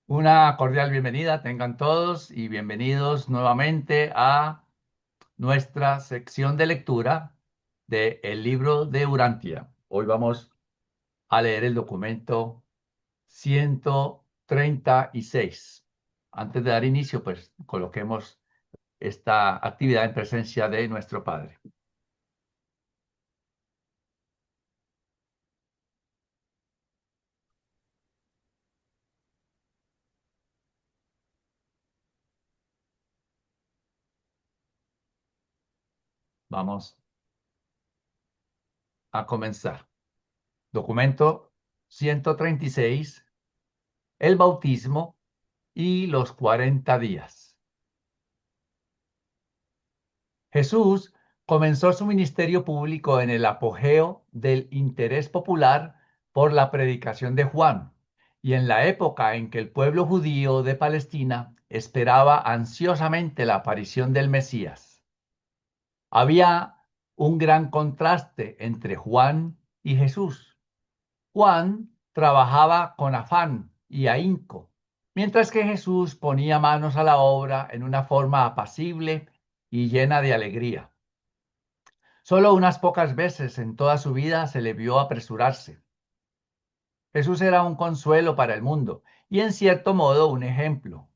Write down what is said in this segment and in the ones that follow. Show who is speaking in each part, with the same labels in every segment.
Speaker 1: Una cordial bienvenida tengan todos y bienvenidos nuevamente a nuestra sección de lectura del libro de Urantia. Hoy vamos a leer el documento 136. Antes de dar inicio, pues coloquemos esta actividad en presencia de nuestro Padre. Vamos a comenzar. Documento 136, el bautismo y los 40 días. Jesús comenzó su ministerio público en el apogeo del interés popular por la predicación de Juan y en la época en que el pueblo judío de Palestina esperaba ansiosamente la aparición del Mesías. Había un gran contraste entre Juan y Jesús. Juan trabajaba con afán y ahínco, mientras que Jesús ponía manos a la obra en una forma apacible y llena de alegría. Solo unas pocas veces en toda su vida se le vio apresurarse. Jesús era un consuelo para el mundo y en cierto modo un ejemplo.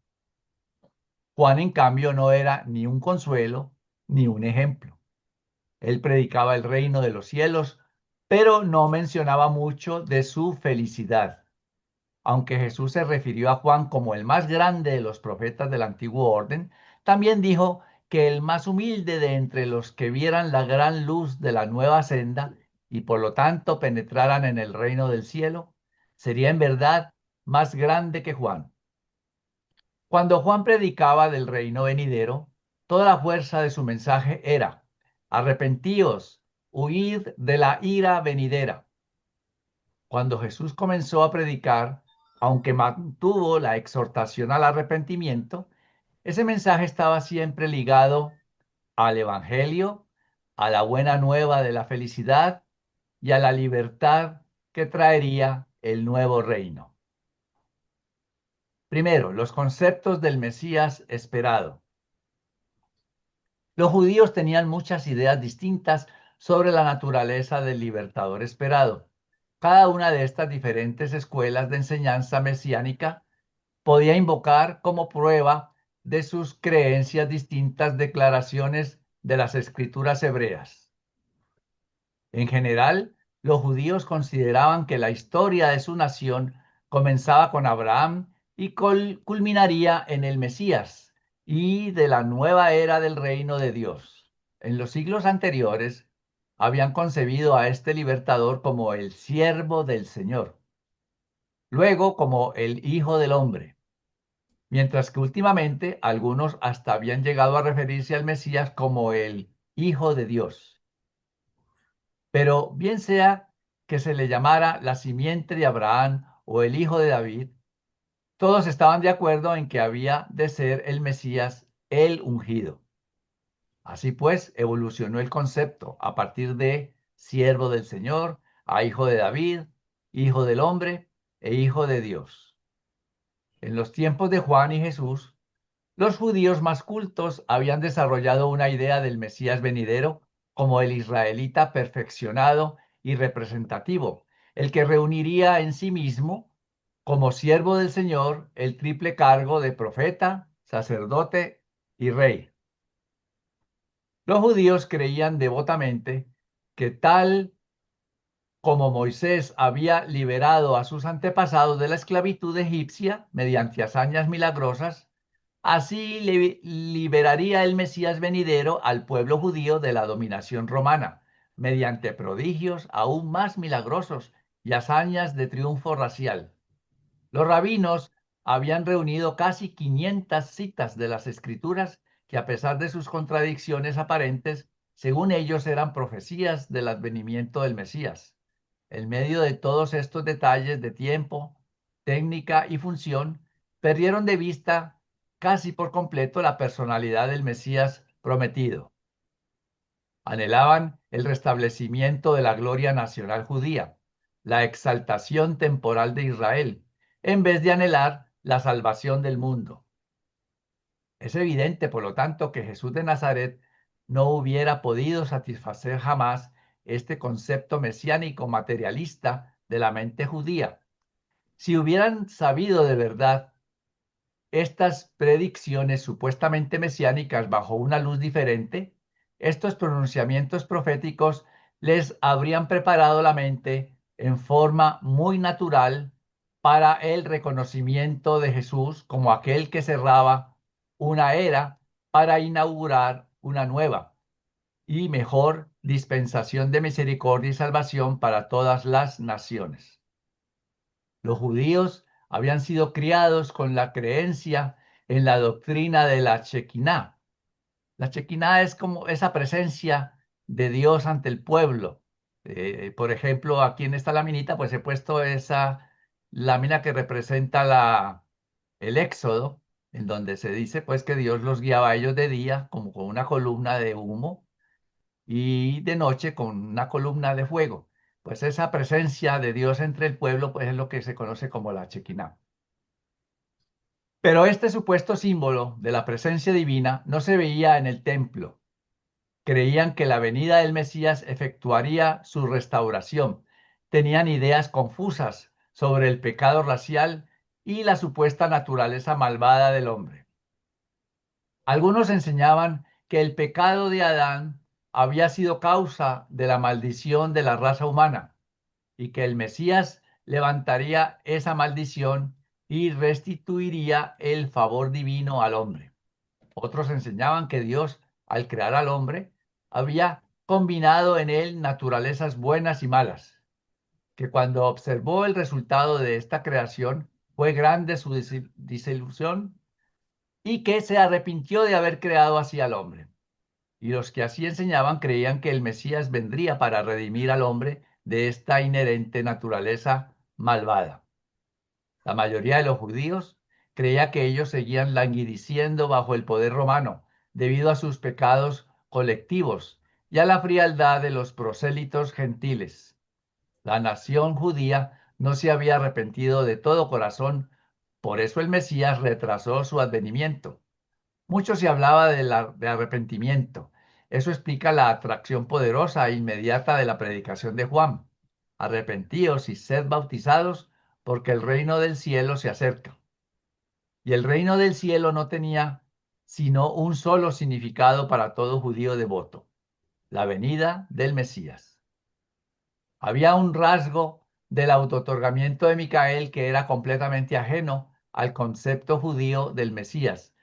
Speaker 1: Juan, en cambio, no era ni un consuelo ni un ejemplo. Él predicaba el reino de los cielos, pero no mencionaba mucho de su felicidad. Aunque Jesús se refirió a Juan como el más grande de los profetas del antiguo orden, también dijo que el más humilde de entre los que vieran la gran luz de la nueva senda y por lo tanto penetraran en el reino del cielo, sería en verdad más grande que Juan. Cuando Juan predicaba del reino venidero, toda la fuerza de su mensaje era: arrepentíos, huid de la ira venidera. Cuando Jesús comenzó a predicar, aunque mantuvo la exhortación al arrepentimiento, ese mensaje estaba siempre ligado al Evangelio, a la buena nueva de la felicidad y a la libertad que traería el nuevo reino. Primero, los conceptos del Mesías esperado. Los judíos tenían muchas ideas distintas sobre la naturaleza del libertador esperado. Cada una de estas diferentes escuelas de enseñanza mesiánica podía invocar como prueba de sus creencias distintas declaraciones de las escrituras hebreas. En general, los judíos consideraban que la historia de su nación comenzaba con Abraham y culminaría en el Mesías y de la nueva era del reino de Dios. En los siglos anteriores, habían concebido a este libertador como el siervo del Señor, luego como el Hijo del Hombre, mientras que últimamente algunos hasta habían llegado a referirse al Mesías como el Hijo de Dios. Pero bien sea que se le llamara la simiente de Abraham o el hijo de David, todos estaban de acuerdo en que había de ser el Mesías, el ungido. Así pues, evolucionó el concepto a partir de siervo del Señor a hijo de David, hijo del hombre e hijo de Dios. En los tiempos de Juan y Jesús, los judíos más cultos habían desarrollado una idea del Mesías venidero como el israelita perfeccionado y representativo, el que reuniría en sí mismo, como siervo del Señor, el triple cargo de profeta, sacerdote y rey. Los judíos creían devotamente que tal como Moisés había liberado a sus antepasados de la esclavitud egipcia mediante hazañas milagrosas, así liberaría el Mesías venidero al pueblo judío de la dominación romana, mediante prodigios aún más milagrosos y hazañas de triunfo racial. Los rabinos habían reunido casi 500 citas de las Escrituras que, a pesar de sus contradicciones aparentes, según ellos eran profecías del advenimiento del Mesías. En medio de todos estos detalles de tiempo, técnica y función, perdieron de vista casi por completo la personalidad del Mesías prometido. Anhelaban el restablecimiento de la gloria nacional judía, la exaltación temporal de Israel, en vez de anhelar la salvación del mundo. Es evidente, por lo tanto, que Jesús de Nazaret no hubiera podido satisfacer jamás este concepto mesiánico materialista de la mente judía. Si hubieran sabido de verdad estas predicciones supuestamente mesiánicas bajo una luz diferente, estos pronunciamientos proféticos les habrían preparado la mente en forma muy natural para el reconocimiento de Jesús como aquel que cerraba una era para inaugurar una nueva y mejor dispensación de misericordia y salvación para todas las naciones. Los judíos habían sido criados con la creencia en la doctrina de la Shekinah. La Shekinah es como esa presencia de Dios ante el pueblo. Por ejemplo, aquí en esta laminita, pues he puesto esa lámina que representa el Éxodo, en donde se dice pues que Dios los guiaba a ellos de día como con una columna de humo y de noche con una columna de fuego. Pues esa presencia de Dios entre el pueblo pues es lo que se conoce como la Shekinah. Pero este supuesto símbolo de la presencia divina no se veía en el templo. Creían que la venida del Mesías efectuaría su restauración. Tenían ideas confusas sobre el pecado racial y la supuesta naturaleza malvada del hombre. Algunos enseñaban que el pecado de Adán había sido causa de la maldición de la raza humana y que el Mesías levantaría esa maldición y restituiría el favor divino al hombre. Otros enseñaban que Dios, al crear al hombre, había combinado en él naturalezas buenas y malas, que cuando observó el resultado de esta creación fue grande su desilusión y que se arrepintió de haber creado así al hombre. Y los que así enseñaban creían que el Mesías vendría para redimir al hombre de esta inherente naturaleza malvada. La mayoría de los judíos creía que ellos seguían languideciendo bajo el poder romano debido a sus pecados colectivos y a la frialdad de los prosélitos gentiles. La nación judía no se había arrepentido de todo corazón, por eso el Mesías retrasó su advenimiento. Mucho se hablaba de arrepentimiento. Eso explica la atracción poderosa e inmediata de la predicación de Juan. Arrepentíos y sed bautizados, porque el reino del cielo se acerca. Y el reino del cielo no tenía sino un solo significado para todo judío devoto: la venida del Mesías. Había un rasgo del autootorgamiento de Micael que era completamente ajeno al concepto judío del Mesías.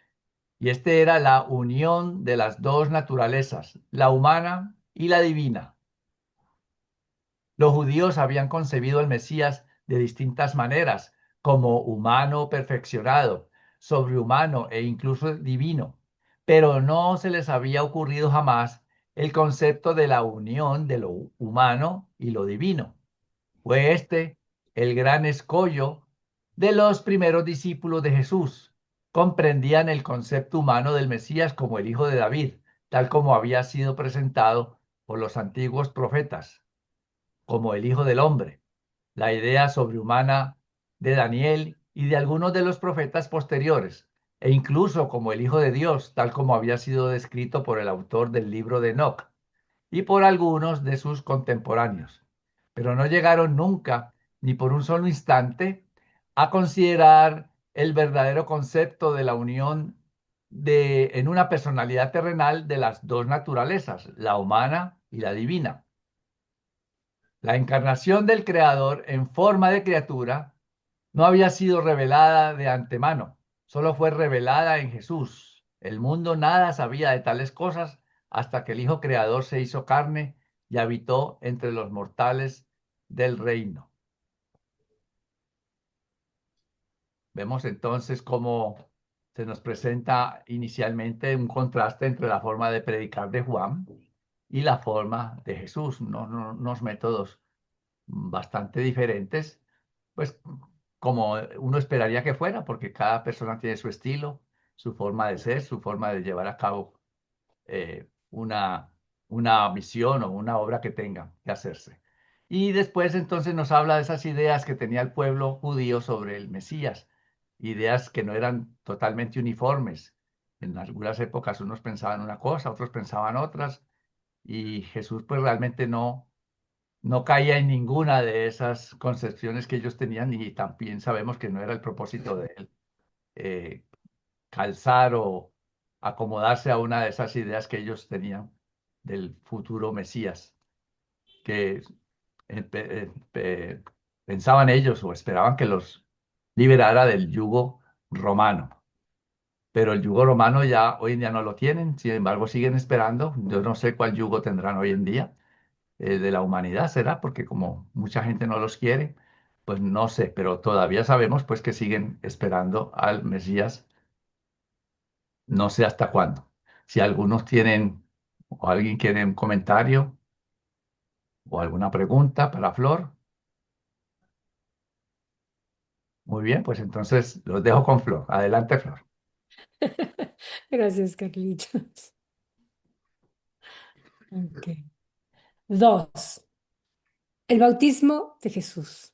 Speaker 1: Y este era la unión de las dos naturalezas, la humana y la divina. Los judíos habían concebido al Mesías de distintas maneras, como humano perfeccionado, sobrehumano e incluso divino, pero no se les había ocurrido jamás el concepto de la unión de lo humano y lo divino. Fue este el gran escollo de los primeros discípulos de Jesús. Comprendían el concepto humano del Mesías como el hijo de David, tal como había sido presentado por los antiguos profetas, como el hijo del hombre. La idea sobrehumana de Daniel y de algunos de los profetas posteriores, e incluso como el hijo de Dios, tal como había sido descrito por el autor del libro de Enoc y por algunos de sus contemporáneos, pero no llegaron nunca, ni por un solo instante, a considerar el verdadero concepto de la unión en una personalidad terrenal de las dos naturalezas, la humana y la divina. La encarnación del Creador en forma de criatura no había sido revelada de antemano, solo fue revelada en Jesús. El mundo nada sabía de tales cosas hasta que el Hijo Creador se hizo carne y habitó entre los mortales del reino. Vemos entonces cómo se nos presenta inicialmente un contraste entre la forma de predicar de Juan y la forma de Jesús, unos métodos bastante diferentes, pues como uno esperaría que fuera, porque cada persona tiene su estilo, su forma de ser, su forma de llevar a cabo una misión o una obra que tenga que hacerse. Y después entonces nos habla de esas ideas que tenía el pueblo judío sobre el Mesías. ideas que no eran totalmente uniformes. En algunas épocas unos pensaban una cosa, otros pensaban otras, y Jesús pues realmente no caía en ninguna de esas concepciones que ellos tenían y también sabemos que no era el propósito de él calzar o acomodarse a una de esas ideas que ellos tenían del futuro Mesías, que pensaban ellos o esperaban que los liberara del yugo romano. Pero el yugo romano ya hoy en día no lo tienen, sin embargo siguen esperando. Yo no sé cuál yugo tendrán hoy en día de la humanidad, será porque como mucha gente no los quiere, pues no sé, pero todavía sabemos pues que siguen esperando al Mesías, no sé hasta cuándo. Si algunos tienen o alguien quiere un comentario o alguna pregunta para Flor, muy bien, pues entonces los dejo con Flor. Adelante, Flor.
Speaker 2: Gracias, Carlitos. Ok. Dos, el bautismo de Jesús.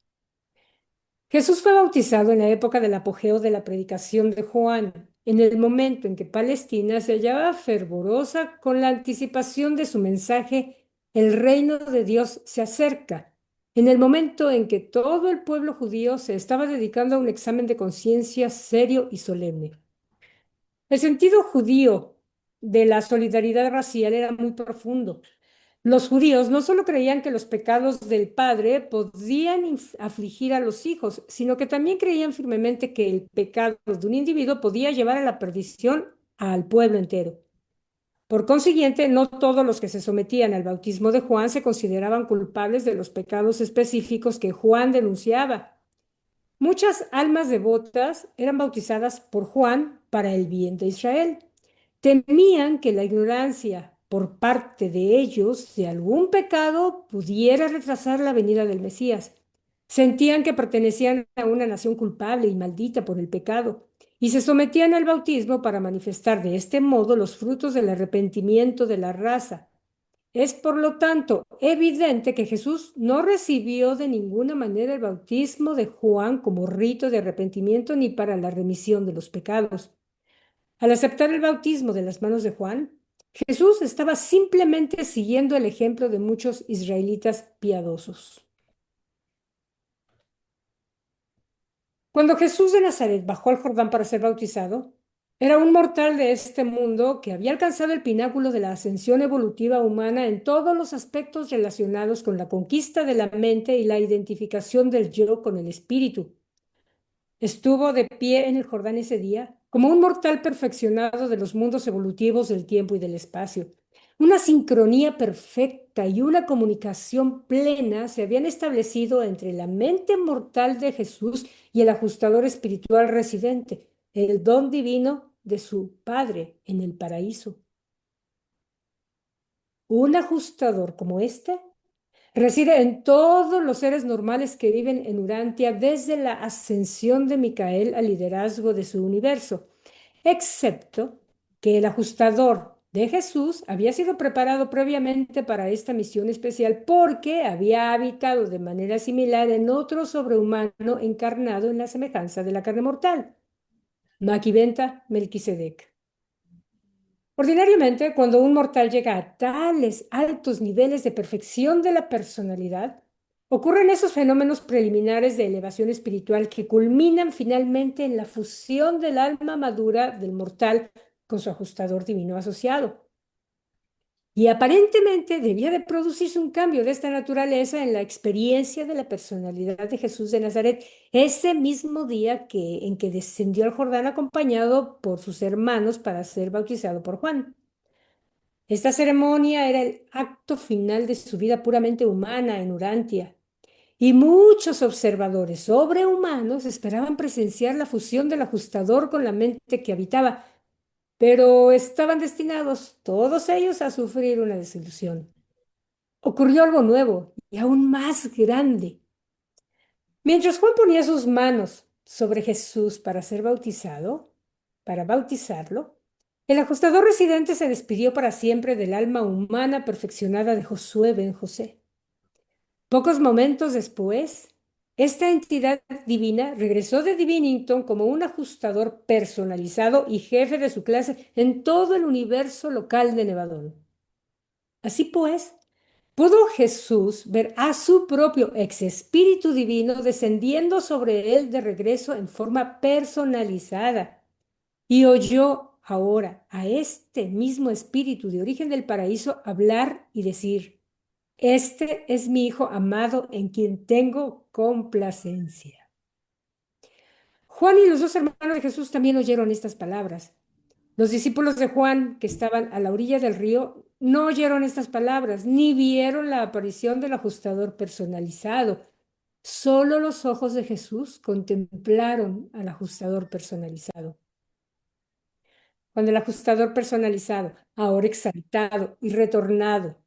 Speaker 2: Jesús fue bautizado en la época del apogeo de la predicación de Juan, en el momento en que Palestina se hallaba fervorosa con la anticipación de su mensaje, el reino de Dios se acerca, en el momento en que todo el pueblo judío se estaba dedicando a un examen de conciencia serio y solemne. El sentido judío de la solidaridad racial era muy profundo. Los judíos no solo creían que los pecados del padre podían afligir a los hijos, sino que también creían firmemente que el pecado de un individuo podía llevar a la perdición al pueblo entero. Por consiguiente, no todos los que se sometían al bautismo de Juan se consideraban culpables de los pecados específicos que Juan denunciaba. Muchas almas devotas eran bautizadas por Juan para el bien de Israel. Temían que la ignorancia por parte de ellos de algún pecado pudiera retrasar la venida del Mesías. Sentían que pertenecían a una nación culpable y maldita por el pecado, y se sometían al bautismo para manifestar de este modo los frutos del arrepentimiento de la raza. Es por lo tanto evidente que Jesús no recibió de ninguna manera el bautismo de Juan como rito de arrepentimiento ni para la remisión de los pecados. Al aceptar el bautismo de las manos de Juan, Jesús estaba simplemente siguiendo el ejemplo de muchos israelitas piadosos. Cuando Jesús de Nazaret bajó al Jordán para ser bautizado, era un mortal de este mundo que había alcanzado el pináculo de la ascensión evolutiva humana en todos los aspectos relacionados con la conquista de la mente y la identificación del yo con el espíritu. Estuvo de pie en el Jordán ese día, como un mortal perfeccionado de los mundos evolutivos del tiempo y del espacio. Una sincronía perfecta y una comunicación plena se habían establecido entre la mente mortal de Jesús y el ajustador espiritual residente, el don divino de su Padre en el paraíso. Un ajustador como este reside en todos los seres normales que viven en Urantia desde la ascensión de Micael al liderazgo de su universo, excepto que el ajustador de Jesús había sido preparado previamente para esta misión especial porque había habitado de manera similar en otro sobrehumano encarnado en la semejanza de la carne mortal, Maquiventa Melquisedec. Ordinariamente, cuando un mortal llega a tales altos niveles de perfección de la personalidad, ocurren esos fenómenos preliminares de elevación espiritual que culminan finalmente en la fusión del alma madura del mortal con su ajustador divino asociado. Y aparentemente debía de producirse un cambio de esta naturaleza en la experiencia de la personalidad de Jesús de Nazaret ese mismo día en que descendió al Jordán acompañado por sus hermanos para ser bautizado por Juan. Esta ceremonia era el acto final de su vida puramente humana en Urantia, y muchos observadores sobrehumanos esperaban presenciar la fusión del ajustador con la mente que habitaba, pero estaban destinados todos ellos a sufrir una desilusión. Ocurrió algo nuevo y aún más grande. Mientras Juan ponía sus manos sobre Jesús para ser bautizado, para bautizarlo, el ajustador residente se despidió para siempre del alma humana perfeccionada de Josué ben José. Pocos momentos después, Esta entidad divina regresó de Divinington como un ajustador personalizado y jefe de su clase en todo el universo local de Nevadón. Así pues, pudo Jesús ver a su propio ex espíritu divino descendiendo sobre él de regreso en forma personalizada y oyó ahora a este mismo espíritu de origen del paraíso hablar y decir, este es mi Hijo amado en quien tengo complacencia. Juan y los dos hermanos de Jesús también oyeron estas palabras. Los discípulos de Juan, que estaban a la orilla del río, no oyeron estas palabras, ni vieron la aparición del ajustador personalizado. Solo los ojos de Jesús contemplaron al ajustador personalizado. Cuando el ajustador personalizado, ahora exaltado y retornado,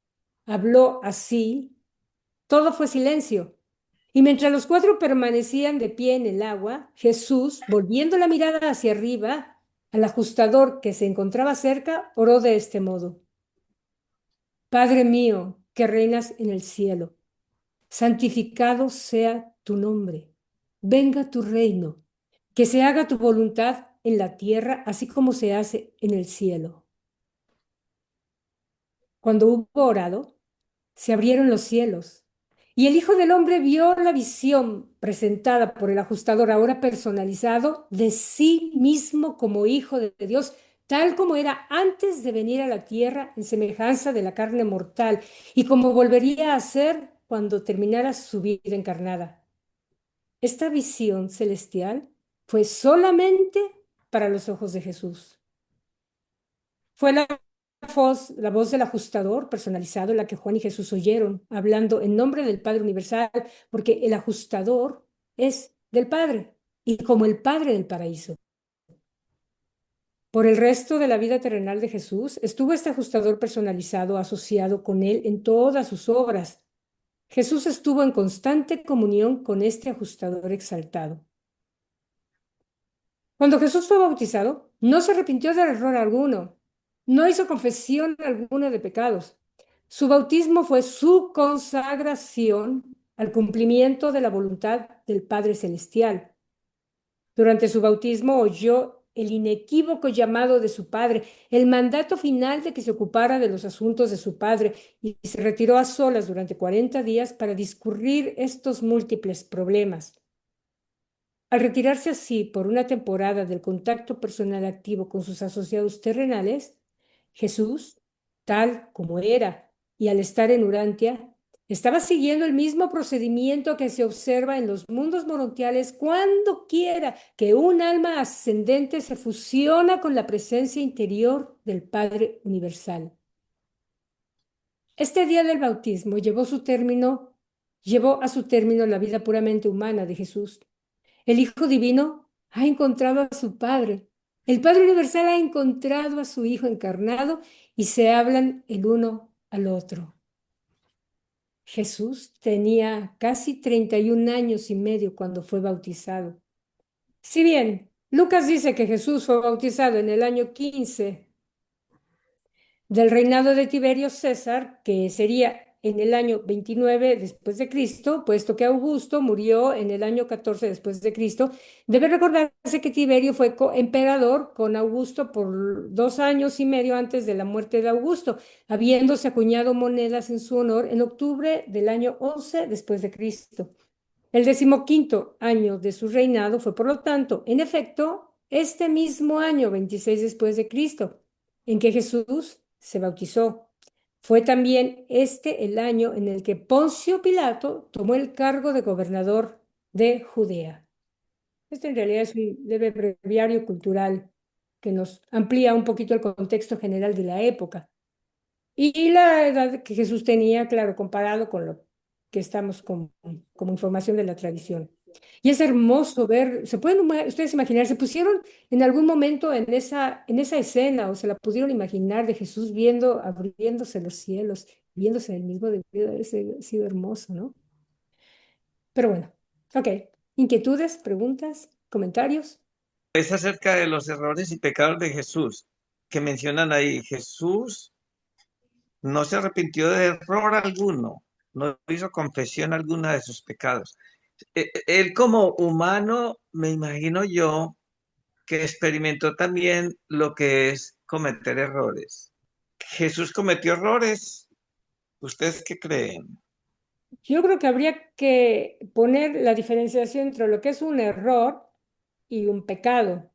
Speaker 2: habló así, todo fue silencio. Y mientras los cuatro permanecían de pie en el agua, Jesús, volviendo la mirada hacia arriba, al ajustador que se encontraba cerca, oró de este modo. Padre mío, que reinas en el cielo, santificado sea tu nombre. Venga tu reino, que se haga tu voluntad en la tierra, así como se hace en el cielo. Cuando hubo orado, se abrieron los cielos y el Hijo del Hombre vio la visión presentada por el ajustador, ahora personalizado, de sí mismo como Hijo de Dios, tal como era antes de venir a la tierra en semejanza de la carne mortal y como volvería a ser cuando terminara su vida encarnada. Esta visión celestial fue solamente para los ojos de Jesús. Fue la voz del ajustador personalizado la que Juan y Jesús oyeron, hablando en nombre del Padre Universal, porque el ajustador es del Padre y como el Padre del paraíso. Por el resto de la vida terrenal de Jesús, estuvo este ajustador personalizado asociado con él en todas sus obras. Jesús estuvo en constante comunión con este ajustador exaltado. Cuando Jesús fue bautizado, no se arrepintió de error alguno, no hizo confesión alguna de pecados. Su bautismo fue su consagración al cumplimiento de la voluntad del Padre Celestial. Durante su bautismo oyó el inequívoco llamado de su Padre, el mandato final de que se ocupara de los asuntos de su Padre y se retiró a solas durante 40 días para discurrir estos múltiples problemas. Al retirarse así por una temporada del contacto personal activo con sus asociados terrenales, Jesús, tal como era, y al estar en Urantia, estaba siguiendo el mismo procedimiento que se observa en los mundos morontiales cuando quiera que un alma ascendente se fusiona con la presencia interior del Padre Universal. Este día del bautismo llevó a su término la vida puramente humana de Jesús. El Hijo Divino ha encontrado a su Padre. El Padre Universal ha encontrado a su Hijo encarnado y se hablan el uno al otro. Jesús tenía casi 31 años y medio cuando fue bautizado. Si bien Lucas dice que Jesús fue bautizado en el año 15 del reinado de Tiberio César, que sería en el año 29 después de Cristo, puesto que Augusto murió en el año 14 después de Cristo. Debe recordarse que Tiberio fue emperador con Augusto por 2 años y medio antes de la muerte de Augusto, habiéndose acuñado monedas en su honor en octubre del año 11 después de Cristo. El 15º año de su reinado fue, por lo tanto, en efecto, este mismo año, 26 después de Cristo, en que Jesús se bautizó. Fue también este el año en el que Poncio Pilato tomó el cargo de gobernador de Judea. Este en realidad es un leve breviario cultural que nos amplía un poquito el contexto general de la época. Y la edad que Jesús tenía, claro, comparado con lo que estamos como información de la tradición. Y es hermoso ver, se pueden ustedes imaginar, se pusieron en algún momento en esa escena o se la pudieron imaginar de Jesús viendo, abriéndose los cielos, viéndose el mismo, debió haber sido hermoso, ¿no? Pero bueno, ok. ¿Inquietudes, preguntas, comentarios?
Speaker 3: Es acerca de los errores y pecados de Jesús, que mencionan ahí. Jesús no se arrepintió de error alguno, no hizo confesión alguna de sus pecados. Él como humano, me imagino yo, que experimentó también lo que es cometer errores. Jesús cometió errores. ¿Ustedes qué creen?
Speaker 2: Yo creo que habría que poner la diferenciación entre lo que es un error y un pecado,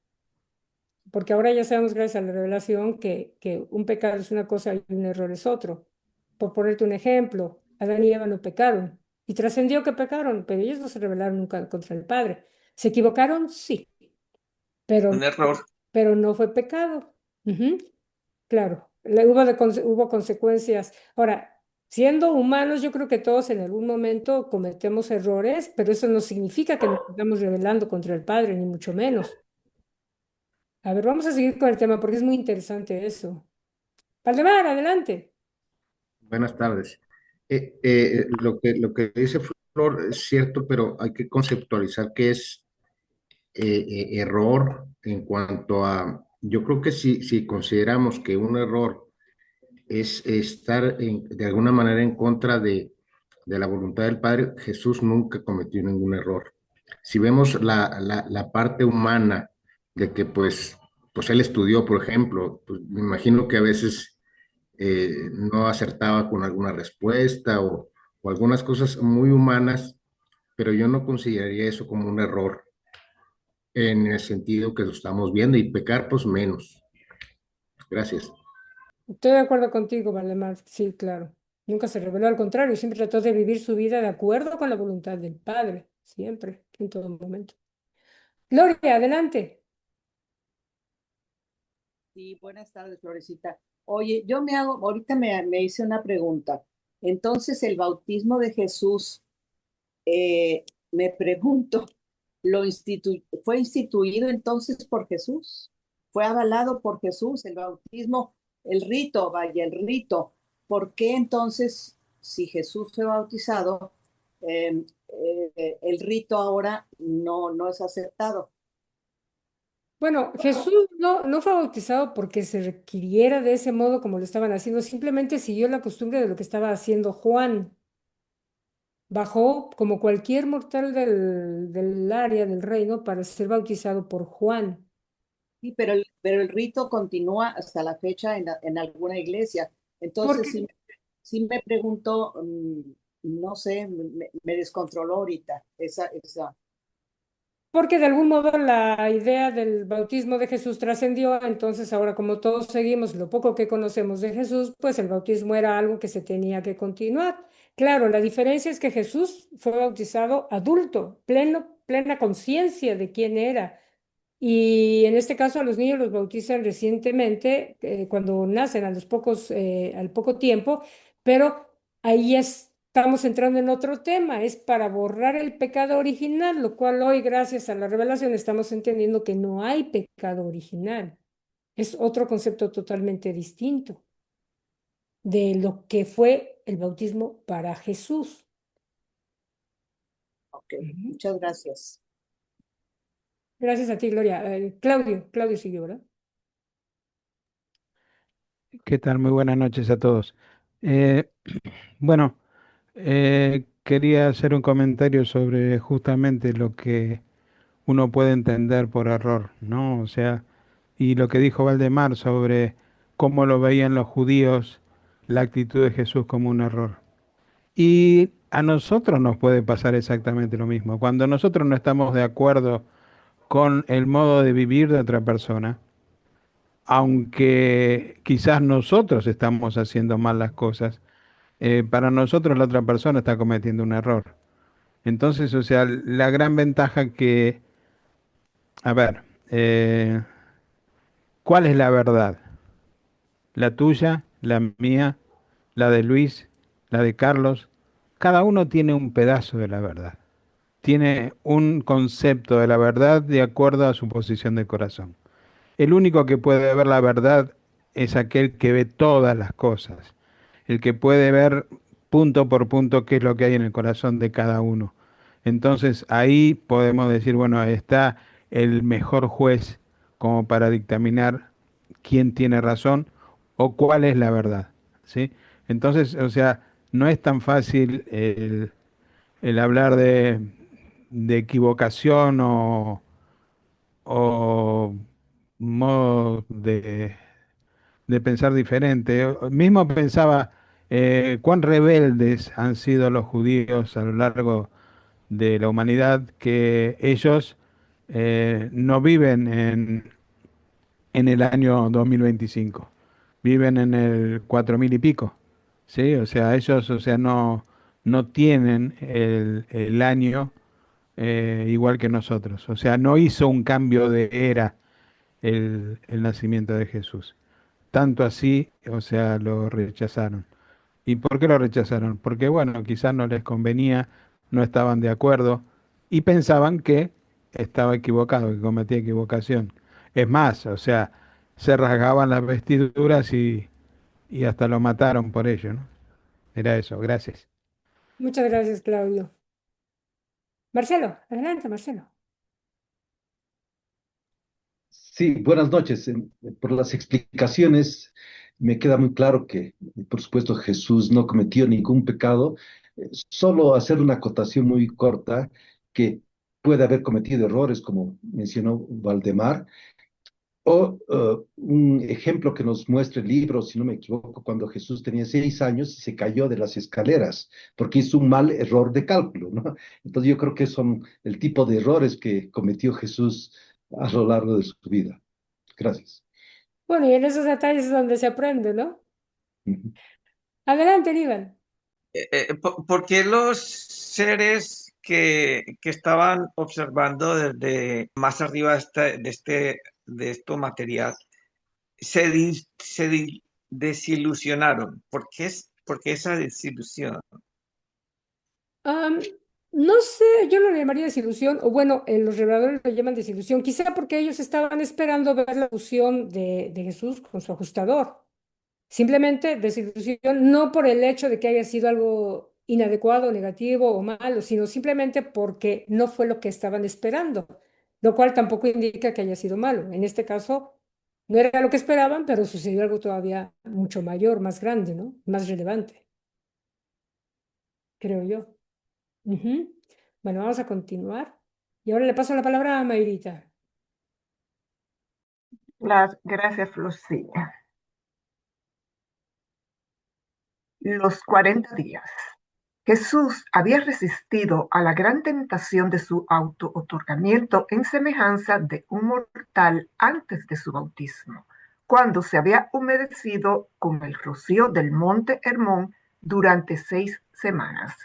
Speaker 2: porque ahora ya sabemos, gracias a la revelación, que un pecado es una cosa y un error es otro. Por ponerte un ejemplo, Adán y Eva no pecaron y trascendió que pecaron, pero ellos no se rebelaron nunca contra el Padre. ¿Se equivocaron? Sí,
Speaker 3: Un
Speaker 2: pero,
Speaker 3: error.
Speaker 2: pero no fue pecado. Ujú. Claro, hubo consecuencias. Ahora, siendo humanos, yo creo que todos en algún momento cometemos errores, pero eso no significa que nos estamos rebelando contra el Padre, ni mucho menos. A ver, vamos a seguir con el tema porque es muy interesante eso. Valdemar, adelante.
Speaker 4: Buenas tardes. Lo que dice Flor es cierto, pero hay que conceptualizar qué es error en cuanto a, yo creo que si consideramos que un error es estar de alguna manera en contra de la voluntad del Padre, Jesús nunca cometió ningún error. Si vemos la parte humana de que pues él estudió, por ejemplo, pues me imagino que a veces no acertaba con alguna respuesta o algunas cosas muy humanas, pero yo no consideraría eso como un error en el sentido que lo estamos viendo y pecar pues menos. Gracias.
Speaker 2: Estoy de acuerdo contigo, Valdemar. Sí, claro. Nunca se rebeló, al contrario, siempre trató de vivir su vida de acuerdo con la voluntad del Padre, siempre, en todo momento. Gloria, adelante.
Speaker 5: Sí, buenas tardes, Florecita. Oye, yo me hago, ahorita me hice una pregunta. Entonces, el bautismo de Jesús, me pregunto, ¿fue instituido entonces por Jesús? ¿Fue avalado por Jesús el bautismo, el rito, vaya, el rito? ¿Por qué entonces, si Jesús fue bautizado, el rito ahora no es aceptado?
Speaker 2: Bueno, Jesús no fue bautizado porque se requiriera de ese modo como lo estaban haciendo, simplemente siguió la costumbre de lo que estaba haciendo Juan. Bajó como cualquier mortal del área del reino para ser bautizado por Juan.
Speaker 5: Sí, pero el rito continúa hasta la fecha en alguna iglesia. Entonces,
Speaker 2: Porque
Speaker 5: sí me pregunto, no sé, me descontroló ahorita esa.
Speaker 2: Porque de algún modo la idea del bautismo de Jesús trascendió, entonces ahora como todos seguimos lo poco que conocemos de Jesús, pues el bautismo era algo que se tenía que continuar. Claro, la diferencia es que Jesús fue bautizado adulto, plena conciencia de quién era. Y en este caso a los niños los bautizan recientemente, cuando nacen al poco tiempo, pero ahí estamos entrando en otro tema, es para borrar el pecado original, lo cual hoy, gracias a la revelación, estamos entendiendo que no hay pecado original. Es otro concepto totalmente distinto de lo que fue el bautismo para Jesús.
Speaker 5: Ok,
Speaker 2: Ujú.
Speaker 5: muchas gracias.
Speaker 2: Gracias a ti, Gloria. Claudio siguió, ¿verdad?
Speaker 6: ¿Qué tal? Muy buenas noches a todos. Eh, bueno, quería hacer un comentario sobre justamente lo que uno puede entender por error, ¿no? O sea, y lo que dijo Valdemar sobre cómo lo veían los judíos, la actitud de Jesús como un error. Y a nosotros nos puede pasar exactamente lo mismo. Cuando nosotros no estamos de acuerdo con el modo de vivir de otra persona, aunque quizás nosotros estamos haciendo mal las cosas, para nosotros la otra persona está cometiendo un error. Entonces, o sea, la gran ventaja que, a ver, ¿cuál es la verdad? ¿La tuya, la mía, la de Luis, la de Carlos? Cada uno tiene un pedazo de la verdad. Tiene un concepto de la verdad de acuerdo a su posición de corazón. El único que puede ver la verdad es aquel que ve todas las cosas, el que puede ver punto por punto qué es lo que hay en el corazón de cada uno. Entonces ahí podemos decir, bueno, está el mejor juez como para dictaminar quién tiene razón o cuál es la verdad, ¿sí? Entonces, o sea, no es tan fácil el hablar de equivocación o modo de pensar diferente. Mismo pensaba cuán rebeldes han sido los judíos a lo largo de la humanidad, que ellos no viven en el año 2025, viven en el 4000 y pico, ¿sí? O sea, ellos, o sea, no tienen el año igual que nosotros. O sea, no hizo un cambio de era el nacimiento de Jesús. Tanto así, o sea, lo rechazaron. ¿Y por qué lo rechazaron? Porque, bueno, quizás no les convenía, no estaban de acuerdo y pensaban que estaba equivocado, que cometía equivocación. Es más, o sea, se rasgaban las vestiduras y hasta lo mataron por ello, ¿no? Era eso, gracias.
Speaker 2: Muchas gracias, Claudio. Marcelo, adelante, Marcelo.
Speaker 7: Sí, buenas noches. Por las explicaciones, me queda muy claro que, por supuesto, Jesús no cometió ningún pecado. Solo hacer una acotación muy corta, que puede haber cometido errores, como mencionó Valdemar, o un ejemplo que nos muestra el libro, si no me equivoco, cuando Jesús tenía 6 años y se cayó de las escaleras, porque hizo un mal error de cálculo, ¿no? Entonces yo creo que son el tipo de errores que cometió Jesús a lo largo de su vida. Gracias.
Speaker 2: Bueno, y en esos detalles es donde se aprende, ¿no?
Speaker 7: Ujú.
Speaker 2: Adelante, Aníbal.
Speaker 3: ¿Por qué los seres que estaban observando desde más arriba de este material desilusionaron? ¿Por qué esa desilusión?
Speaker 2: Am, no sé, yo lo llamaría desilusión, o bueno, los reveladores lo llaman desilusión, quizá porque ellos estaban esperando ver la fusión de Jesús con su ajustador. Simplemente desilusión, no por el hecho de que haya sido algo inadecuado, negativo o malo, sino simplemente porque no fue lo que estaban esperando, lo cual tampoco indica que haya sido malo. En este caso, no era lo que esperaban, pero sucedió algo todavía mucho mayor, más grande, ¿no? Más relevante, creo yo. Ujú. Bueno, vamos a continuar. Y ahora le paso la palabra a Mayrita.
Speaker 8: Gracias, Lucía. Los 40 días. Jesús había resistido a la gran tentación de su auto-otorgamiento en semejanza de un mortal antes de su bautismo, cuando se había humedecido con el rocío del monte Hermón durante 6 semanas.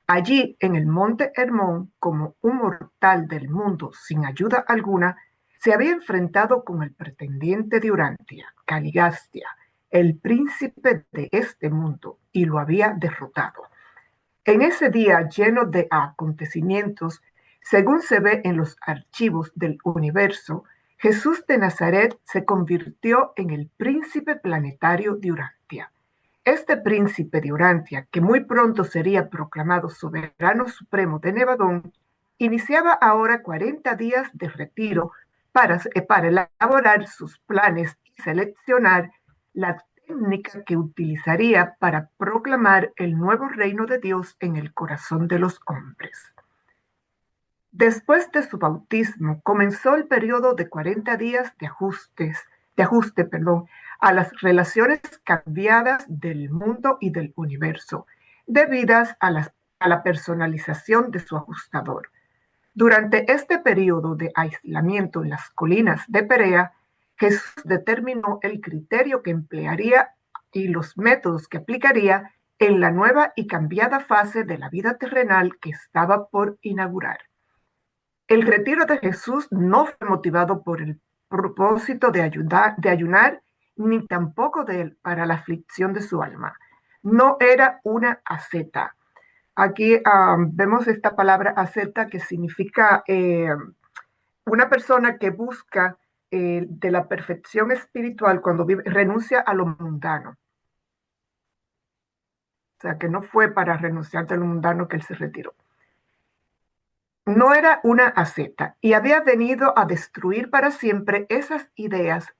Speaker 8: Allí, en el monte Hermón, como un mortal del mundo sin ayuda alguna, se había enfrentado con el pretendiente de Urantia, Caligastia, el príncipe de este mundo, y lo había derrotado. En ese día lleno de acontecimientos, según se ve en los archivos del universo, Jesús de Nazaret se convirtió en el príncipe planetario de Urantia. Este príncipe de Urantia, que muy pronto sería proclamado soberano supremo de Nevadón, iniciaba ahora 40 días de retiro para elaborar sus planes y seleccionar la técnica que utilizaría para proclamar el nuevo reino de Dios en el corazón de los hombres. Después de su bautismo, comenzó el periodo de 40 días de ajuste, a las relaciones cambiadas del mundo y del universo, debidas a la personalización de su ajustador. Durante este periodo de aislamiento en las colinas de Perea, Jesús determinó el criterio que emplearía y los métodos que aplicaría en la nueva y cambiada fase de la vida terrenal que estaba por inaugurar. El retiro de Jesús no fue motivado por el propósito de ayunar, ni tampoco para la aflicción de su alma. No era una asceta. Aquí vemos esta palabra asceta, que significa una persona que busca de la perfección espiritual cuando renuncia a lo mundano. O sea, que no fue para renunciar a lo mundano que él se retiró. No era una asceta y había venido a destruir para siempre esas ideas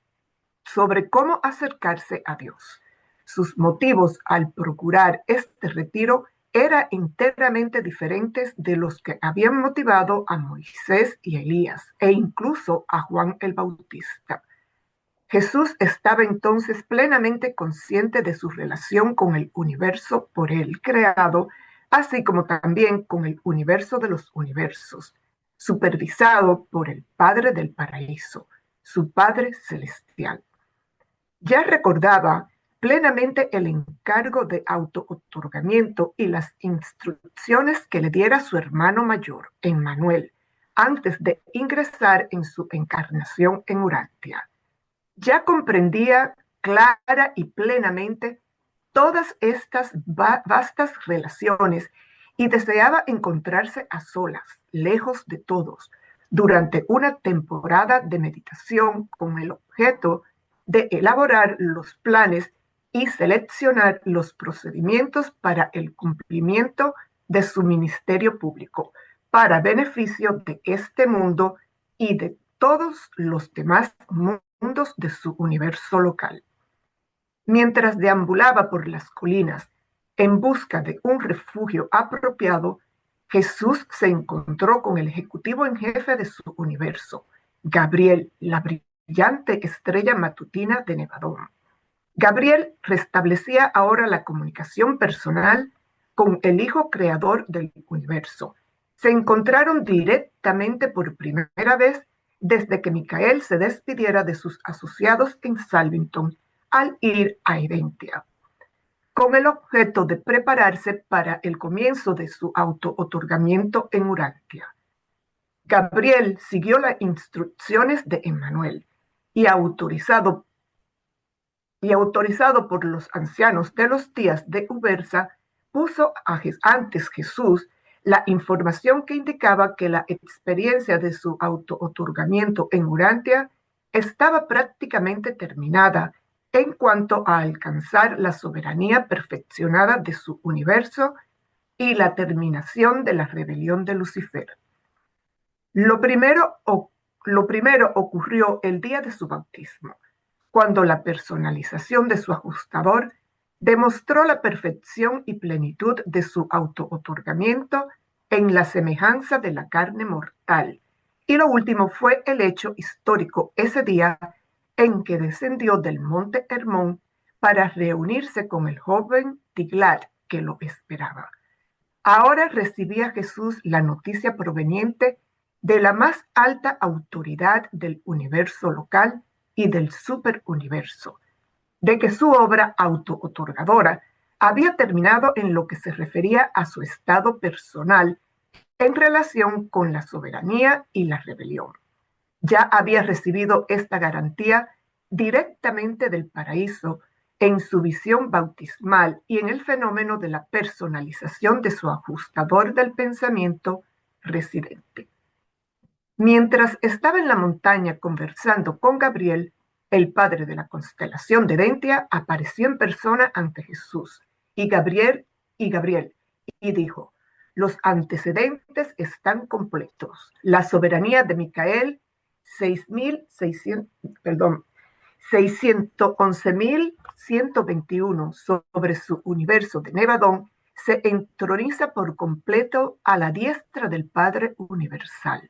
Speaker 8: sobre cómo acercarse a Dios. Sus motivos al procurar este retiro eran enteramente diferentes de los que habían motivado a Moisés y Elías, e incluso a Juan el Bautista. Jesús estaba entonces plenamente consciente de su relación con el universo por él creado, así como también con el universo de los universos, supervisado por el Padre del paraíso, su Padre celestial. Ya recordaba plenamente el encargo de autootorgamiento y las instrucciones que le diera su hermano mayor, Emmanuel, antes de ingresar en su encarnación en Urantia. Ya comprendía clara y plenamente todas estas vastas relaciones y deseaba encontrarse a solas, lejos de todos, durante una temporada de meditación con el objeto de elaborar los planes y seleccionar los procedimientos para el cumplimiento de su ministerio público, para beneficio de este mundo y de todos los demás mundos de su universo local. Mientras deambulaba por las colinas en busca de un refugio apropiado, Jesús se encontró con el ejecutivo en jefe de su universo, Gabriel, la brillante estrella matutina de Nevadón. Gabriel restablecía ahora la comunicación personal con el Hijo Creador del universo. Se encontraron directamente por primera vez desde que Micael se despidiera de sus asociados en Salvington al ir a Edentia, con el objeto de prepararse para el comienzo de su auto-otorgamiento en Urantia. Gabriel siguió las instrucciones de Emmanuel y autorizado por los ancianos de los días de Ubersa, puso antes Jesús la información que indicaba que la experiencia de su auto-otorgamiento en Urantia estaba prácticamente terminada en cuanto a alcanzar la soberanía perfeccionada de su universo y la terminación de la rebelión de Lucifer. Lo primero ocurrió el día de su bautismo, cuando la personalización de su ajustador demostró la perfección y plenitud de su auto-otorgamiento en la semejanza de la carne mortal. Y lo último fue el hecho histórico ese día en que descendió del monte Hermón para reunirse con el joven Tiglat que lo esperaba. Ahora recibía Jesús la noticia proveniente de la más alta autoridad del universo local y del superuniverso, de que su obra auto-otorgadora había terminado en lo que se refería a su estado personal en relación con la soberanía y la rebelión. Ya había recibido esta garantía directamente del paraíso en su visión bautismal y en el fenómeno de la personalización de su ajustador del pensamiento residente. Mientras estaba en la montaña conversando con Gabriel, el padre de la constelación de Edentia apareció en persona ante Jesús y Gabriel dijo: los antecedentes están completos. La soberanía de Micael 611.121 sobre su universo de Nevadón se entroniza por completo a la diestra del Padre Universal.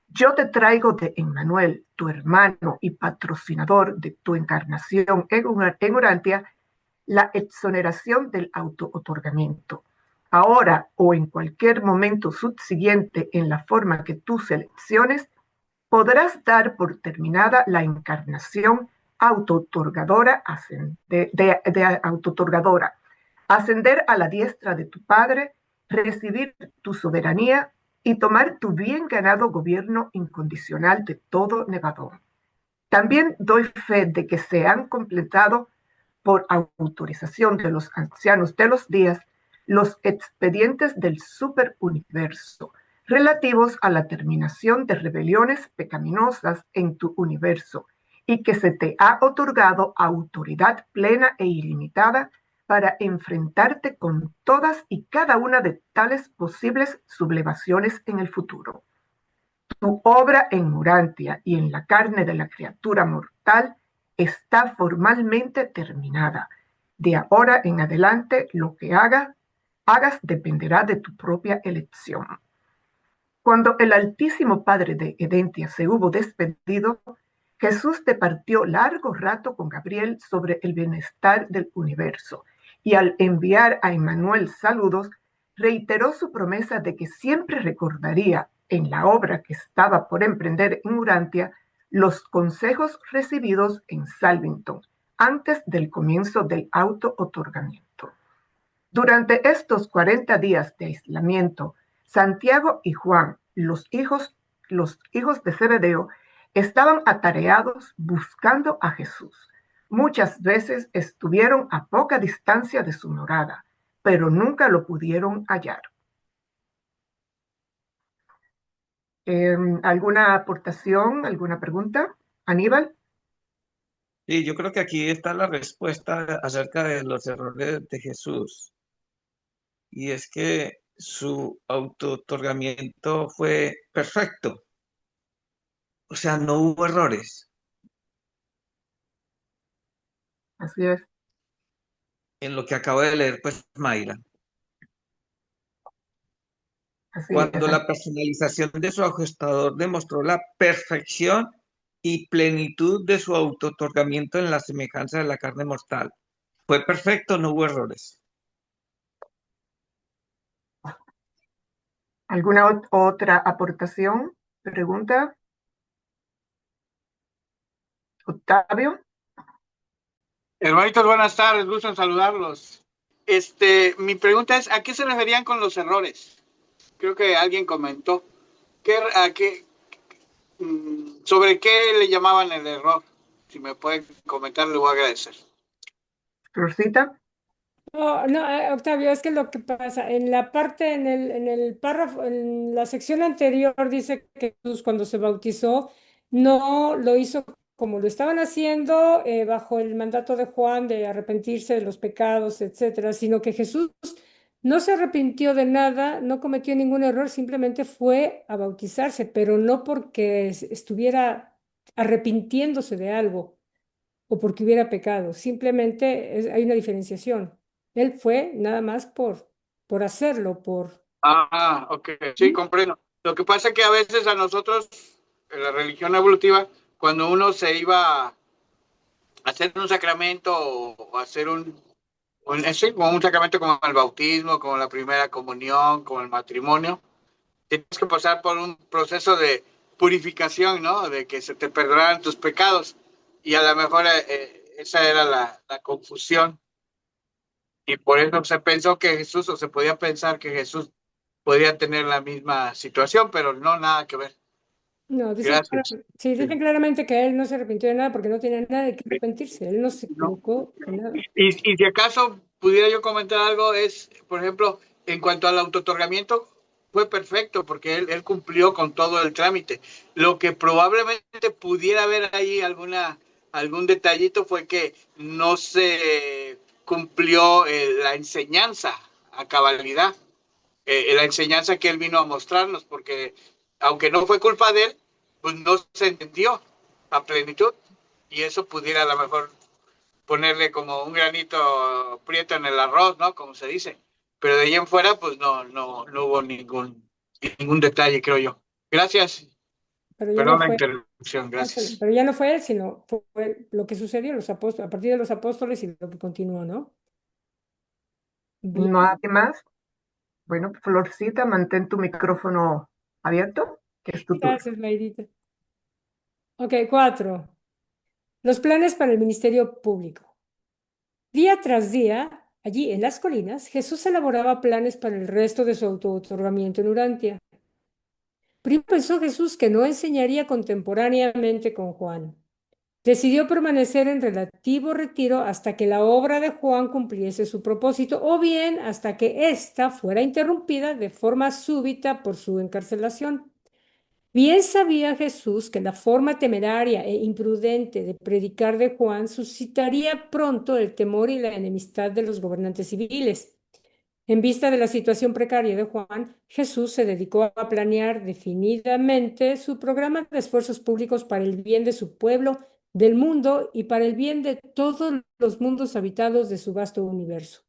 Speaker 8: Yo te traigo de Emmanuel, tu hermano y patrocinador de tu encarnación en Urantia, la exoneración del auto-otorgamiento. Ahora o en cualquier momento subsiguiente en la forma que tú selecciones, podrás dar por terminada la encarnación auto-otorgadora, ascender a la diestra de tu Padre, recibir tu soberanía y tomar tu bien ganado gobierno incondicional de todo Nevadón. También doy fe de que se han completado por autorización de los ancianos de los días los expedientes del superuniverso relativos a la terminación de rebeliones pecaminosas en tu universo y que se te ha otorgado autoridad plena e ilimitada para enfrentarte con todas y cada una de tales posibles sublevaciones en el futuro. Tu obra en Urantia y en la carne de la criatura mortal está formalmente terminada. De ahora en adelante, lo que haga hagas dependerá de tu propia elección. Cuando el Altísimo Padre de Edentia se hubo despedido, Jesús departió largo rato con Gabriel sobre el bienestar del universo y al enviar a Emmanuel saludos, reiteró su promesa de que siempre recordaría en la obra que estaba por emprender en Urantia los consejos recibidos en Salvington antes del comienzo del auto-otorgamiento. Durante estos 40 días de aislamiento, Santiago y Juan, los hijos de Zebedeo, estaban atareados buscando a Jesús. Muchas veces estuvieron a poca distancia de su morada, pero nunca lo pudieron hallar. ¿Alguna aportación, alguna pregunta? Aníbal.
Speaker 3: Sí, yo creo que aquí está la respuesta acerca de los errores de Jesús. Y es que su auto-otorgamiento fue perfecto. O sea, no hubo errores.
Speaker 8: Así es.
Speaker 3: En lo que acabo de leer, pues, Mayra.
Speaker 8: Así
Speaker 3: Cuando
Speaker 8: es.
Speaker 3: la personalización de su ajustador demostró la perfección y plenitud de su auto-otorgamiento en la semejanza de la carne mortal. Fue perfecto, no hubo errores.
Speaker 8: ¿Alguna otra aportación? ¿Pregunta? Octavio.
Speaker 9: Hermanitos, buenas tardes, gusto en saludarlos. Mi pregunta es, ¿a qué se referían con los errores? Creo que alguien comentó. ¿Sobre qué le llamaban el error? Si me pueden comentar, le voy a agradecer.
Speaker 8: Rosita.
Speaker 2: No, no, Octavio, es que lo que pasa, en la parte, en el párrafo, en la sección anterior dice que Jesús cuando se bautizó no lo hizo como lo estaban haciendo bajo el mandato de Juan de arrepentirse de los pecados, etcétera, sino que Jesús no se arrepintió de nada, no cometió ningún error, simplemente fue a bautizarse, pero no porque estuviera arrepintiéndose de algo o porque hubiera pecado, simplemente hay una diferenciación. Él fue nada más por hacerlo, por...
Speaker 9: Ok, sí, comprendo. Lo que pasa es que a veces a nosotros, en la religión evolutiva, cuando uno se iba a hacer un sacramento o hacer sí, como un sacramento como el bautismo, como la primera comunión, como el matrimonio, tienes que pasar por un proceso de purificación, ¿no? De que se te perdonaran tus pecados. Y a lo mejor esa era la confusión. Y por eso se pensó que Jesús, o se podía pensar que Jesús podría tener la misma situación, pero no, nada que ver.
Speaker 2: No, dicen,
Speaker 9: Gracias.
Speaker 2: sí, dicen claramente que él no se arrepintió de nada porque no tiene nada de qué arrepentirse, él no se
Speaker 9: No.
Speaker 2: equivocó de nada.
Speaker 9: Y si acaso pudiera yo comentar algo, es, por ejemplo, en cuanto al autootorgamiento, fue perfecto porque él cumplió con todo el trámite. Lo que probablemente pudiera haber ahí algún detallito fue que no se cumplió la enseñanza a cabalidad, la enseñanza que él vino a mostrarnos, porque aunque no fue culpa de él, pues no se entendió a plenitud y eso pudiera a lo mejor ponerle como un granito prieto en el arroz, ¿no? Como se dice. Pero de ahí en fuera, pues no hubo ningún detalle, creo yo. Gracias.
Speaker 2: Pero ya no
Speaker 9: Perdón la
Speaker 2: fue,
Speaker 9: interrupción, gracias.
Speaker 2: pero ya no fue él, sino fue lo que sucedió los apóstoles, a partir de los apóstoles y lo que continuó, ¿no? Bien.
Speaker 8: ¿Nadie más? Bueno, Florcita, mantén tu micrófono abierto, que es tu turno.
Speaker 2: Gracias, Mayrita. Ok, 4. Los planes para el ministerio público. Día tras día, allí en las colinas, Jesús elaboraba planes para el resto de su auto-otorgamiento en Urantia. Primero pensó Jesús que no enseñaría contemporáneamente con Juan. Decidió permanecer en relativo retiro hasta que la obra de Juan cumpliese su propósito o bien hasta que ésta fuera interrumpida de forma súbita por su encarcelación. Bien sabía Jesús que la forma temeraria e imprudente de predicar de Juan suscitaría pronto el temor y la enemistad de los gobernantes civiles. En vista de la situación precaria de Juan, Jesús se dedicó a planear definidamente su programa de esfuerzos públicos para el bien de su pueblo, del mundo y para el bien de todos los mundos habitados de su vasto universo.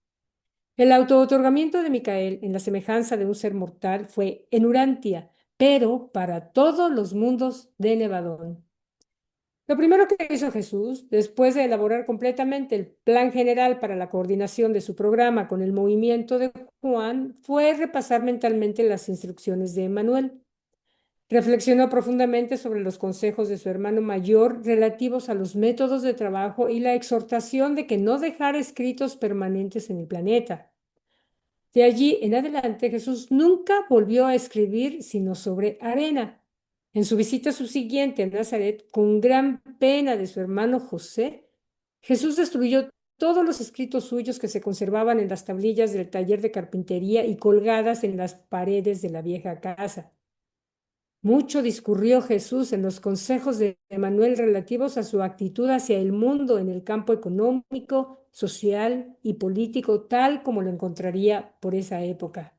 Speaker 2: El autootorgamiento de Micael en la semejanza de un ser mortal fue en Urantia, pero para todos los mundos de Nevadón. Lo primero que hizo Jesús, después de elaborar completamente el plan general para la coordinación de su programa con el movimiento de Juan, fue repasar mentalmente las instrucciones de Emmanuel. Reflexionó profundamente sobre los consejos de su hermano mayor relativos a los métodos de trabajo y la exhortación de que no dejara escritos permanentes en el planeta. De allí en adelante, Jesús nunca volvió a escribir sino sobre arena. En su visita subsiguiente a Nazaret, con gran pena de su hermano José, Jesús destruyó todos los escritos suyos que se conservaban en las tablillas del taller de carpintería y colgadas en las paredes de la vieja casa. Mucho discurrió Jesús en los consejos de Emmanuel relativos a su actitud hacia el mundo en el campo económico, social y político, tal como lo encontraría por esa época.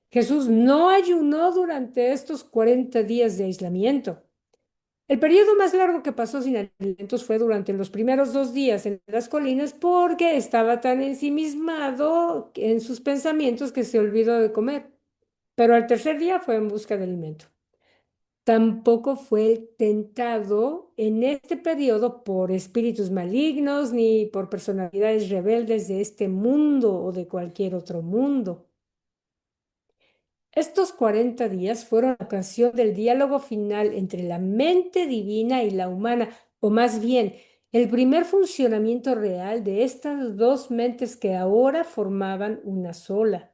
Speaker 2: Jesús no ayunó durante estos 40 días de aislamiento. El periodo más largo que pasó sin alimentos fue durante los primeros 2 días en las colinas porque estaba tan ensimismado en sus pensamientos que se olvidó de comer. Pero al tercer día fue en busca de alimento. Tampoco fue tentado en este periodo por espíritus malignos ni por personalidades rebeldes de este mundo o de cualquier otro mundo. Estos 40 días fueron la ocasión del diálogo final entre la mente divina y la humana, o más bien, el primer funcionamiento real de estas dos mentes que ahora formaban una sola.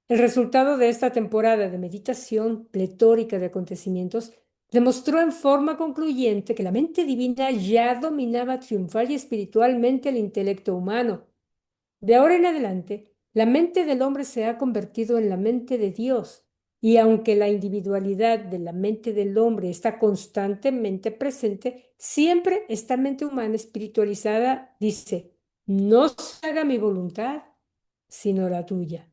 Speaker 2: El resultado de esta temporada de meditación pletórica de acontecimientos demostró en forma concluyente que la mente divina ya dominaba triunfal y espiritualmente el intelecto humano. De ahora en adelante, la mente del hombre se ha convertido en la mente de Dios, y aunque la individualidad de la mente del hombre está constantemente presente, siempre esta mente humana espiritualizada dice, no se haga mi voluntad, sino la tuya.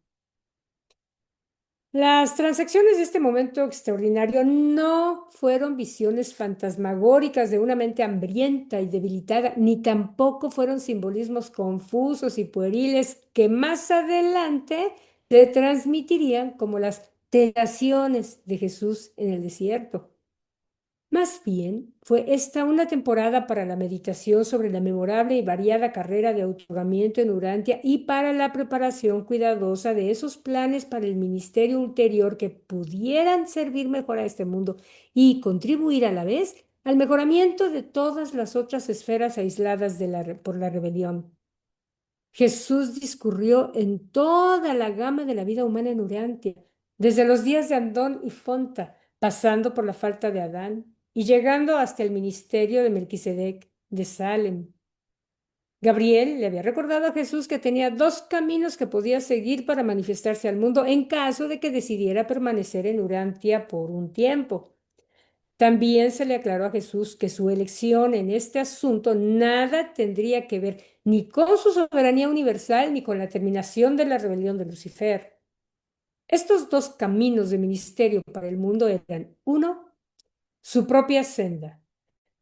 Speaker 2: Las transacciones de este momento extraordinario no fueron visiones fantasmagóricas de una mente hambrienta y debilitada, ni tampoco fueron simbolismos confusos y pueriles que más adelante le transmitirían como las tentaciones de Jesús en el desierto. Más bien, fue esta una temporada para la meditación sobre la memorable y variada carrera de otorgamiento en Urantia y para la preparación cuidadosa de esos planes para el ministerio ulterior que pudieran servir mejor a este mundo y contribuir a la vez al mejoramiento de todas las otras esferas aisladas por la rebelión. Jesús discurrió en toda la gama de la vida humana en Urantia, desde los días de Adón y Fonta, pasando por la falta de Adán y llegando hasta el ministerio de Melquisedec de Salem. Gabriel le había recordado a Jesús que tenía 2 caminos que podía seguir para manifestarse al mundo en caso de que decidiera permanecer en Urantia por un tiempo. También se le aclaró a Jesús que su elección en este asunto nada tendría que ver ni con su soberanía universal ni con la terminación de la rebelión de Lucifer. Estos 2 caminos de ministerio para el mundo eran, uno, su propia senda,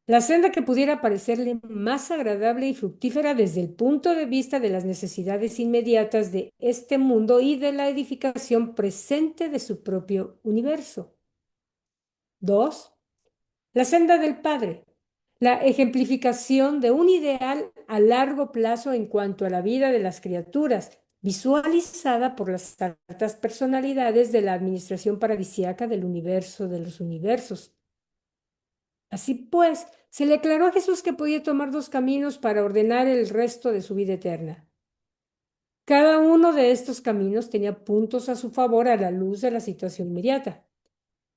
Speaker 2: la senda que pudiera parecerle más agradable y fructífera desde el punto de vista de las necesidades inmediatas de este mundo y de la edificación presente de su propio universo. 2, la senda del Padre, la ejemplificación de un ideal a largo plazo en cuanto a la vida de las criaturas, visualizada por las altas personalidades de la administración paradisíaca del universo de los universos. Así pues, se le aclaró a Jesús que podía tomar 2 caminos para ordenar el resto de su vida eterna. Cada uno de estos caminos tenía puntos a su favor a la luz de la situación inmediata.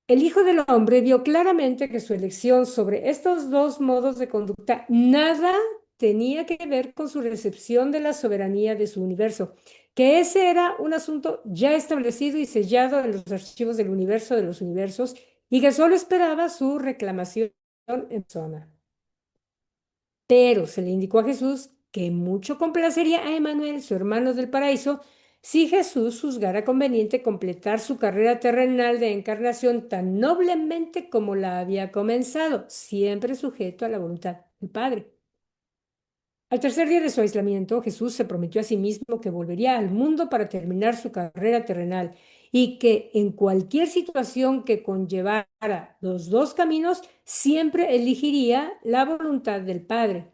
Speaker 2: El Hijo del Hombre vio claramente que su elección sobre estos 2 modos de conducta nada tenía que ver con su recepción de la soberanía de su universo, que ese era un asunto ya establecido y sellado en los archivos del universo de los universos y que solo esperaba su reclamación en persona. Pero se le indicó a Jesús que mucho complacería a Emmanuel, su hermano del paraíso, si Jesús juzgara conveniente completar su carrera terrenal de encarnación tan noblemente como la había comenzado, siempre sujeto a la voluntad del Padre. Al tercer día de su aislamiento, Jesús se prometió a sí mismo que volvería al mundo para terminar su carrera terrenal y que en cualquier situación que conllevara los dos caminos, siempre elegiría la voluntad del Padre.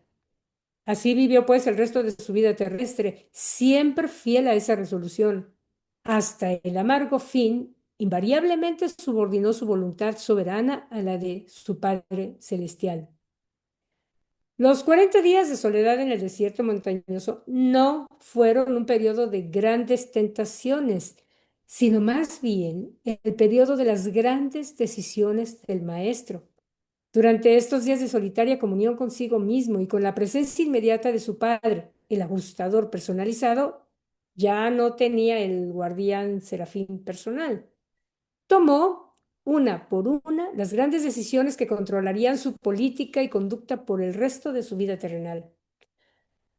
Speaker 2: Así vivió pues el resto de su vida terrestre, siempre fiel a esa resolución. Hasta el amargo fin, invariablemente subordinó su voluntad soberana a la de su Padre Celestial. Los 40 días de soledad en el desierto montañoso no fueron un periodo de grandes tentaciones, sino más bien el periodo de las grandes decisiones del Maestro. Durante estos días de solitaria comunión consigo mismo y con la presencia inmediata de su Padre, el ajustador personalizado ya no tenía el guardián serafín personal. Tomó una por una las grandes decisiones que controlarían su política y conducta por el resto de su vida terrenal.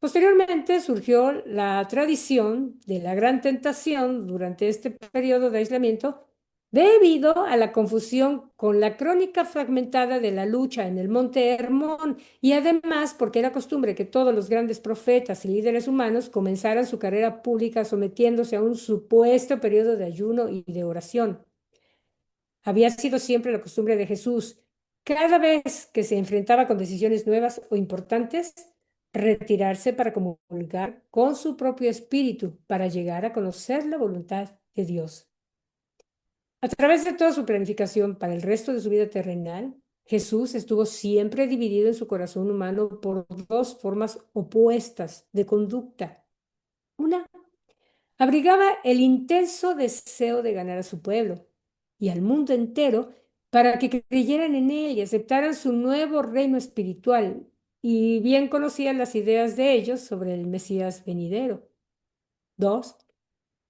Speaker 2: Posteriormente surgió la tradición de la gran tentación durante este periodo de aislamiento debido a la confusión con la crónica fragmentada de la lucha en el Monte Hermón y además porque era costumbre que todos los grandes profetas y líderes humanos comenzaran su carrera pública sometiéndose a un supuesto periodo de ayuno y de oración. Había sido siempre la costumbre de Jesús, cada vez que se enfrentaba con decisiones nuevas o importantes, retirarse para comulgar con su propio espíritu para llegar a conocer la voluntad de Dios. A través de toda su planificación para el resto de su vida terrenal, Jesús estuvo siempre dividido en su corazón humano por dos formas opuestas de conducta. Una, abrigaba el intenso deseo de ganar a su pueblo y al mundo entero para que creyeran en él y aceptaran su nuevo reino espiritual, y bien conocían las ideas de ellos sobre el Mesías venidero. Dos,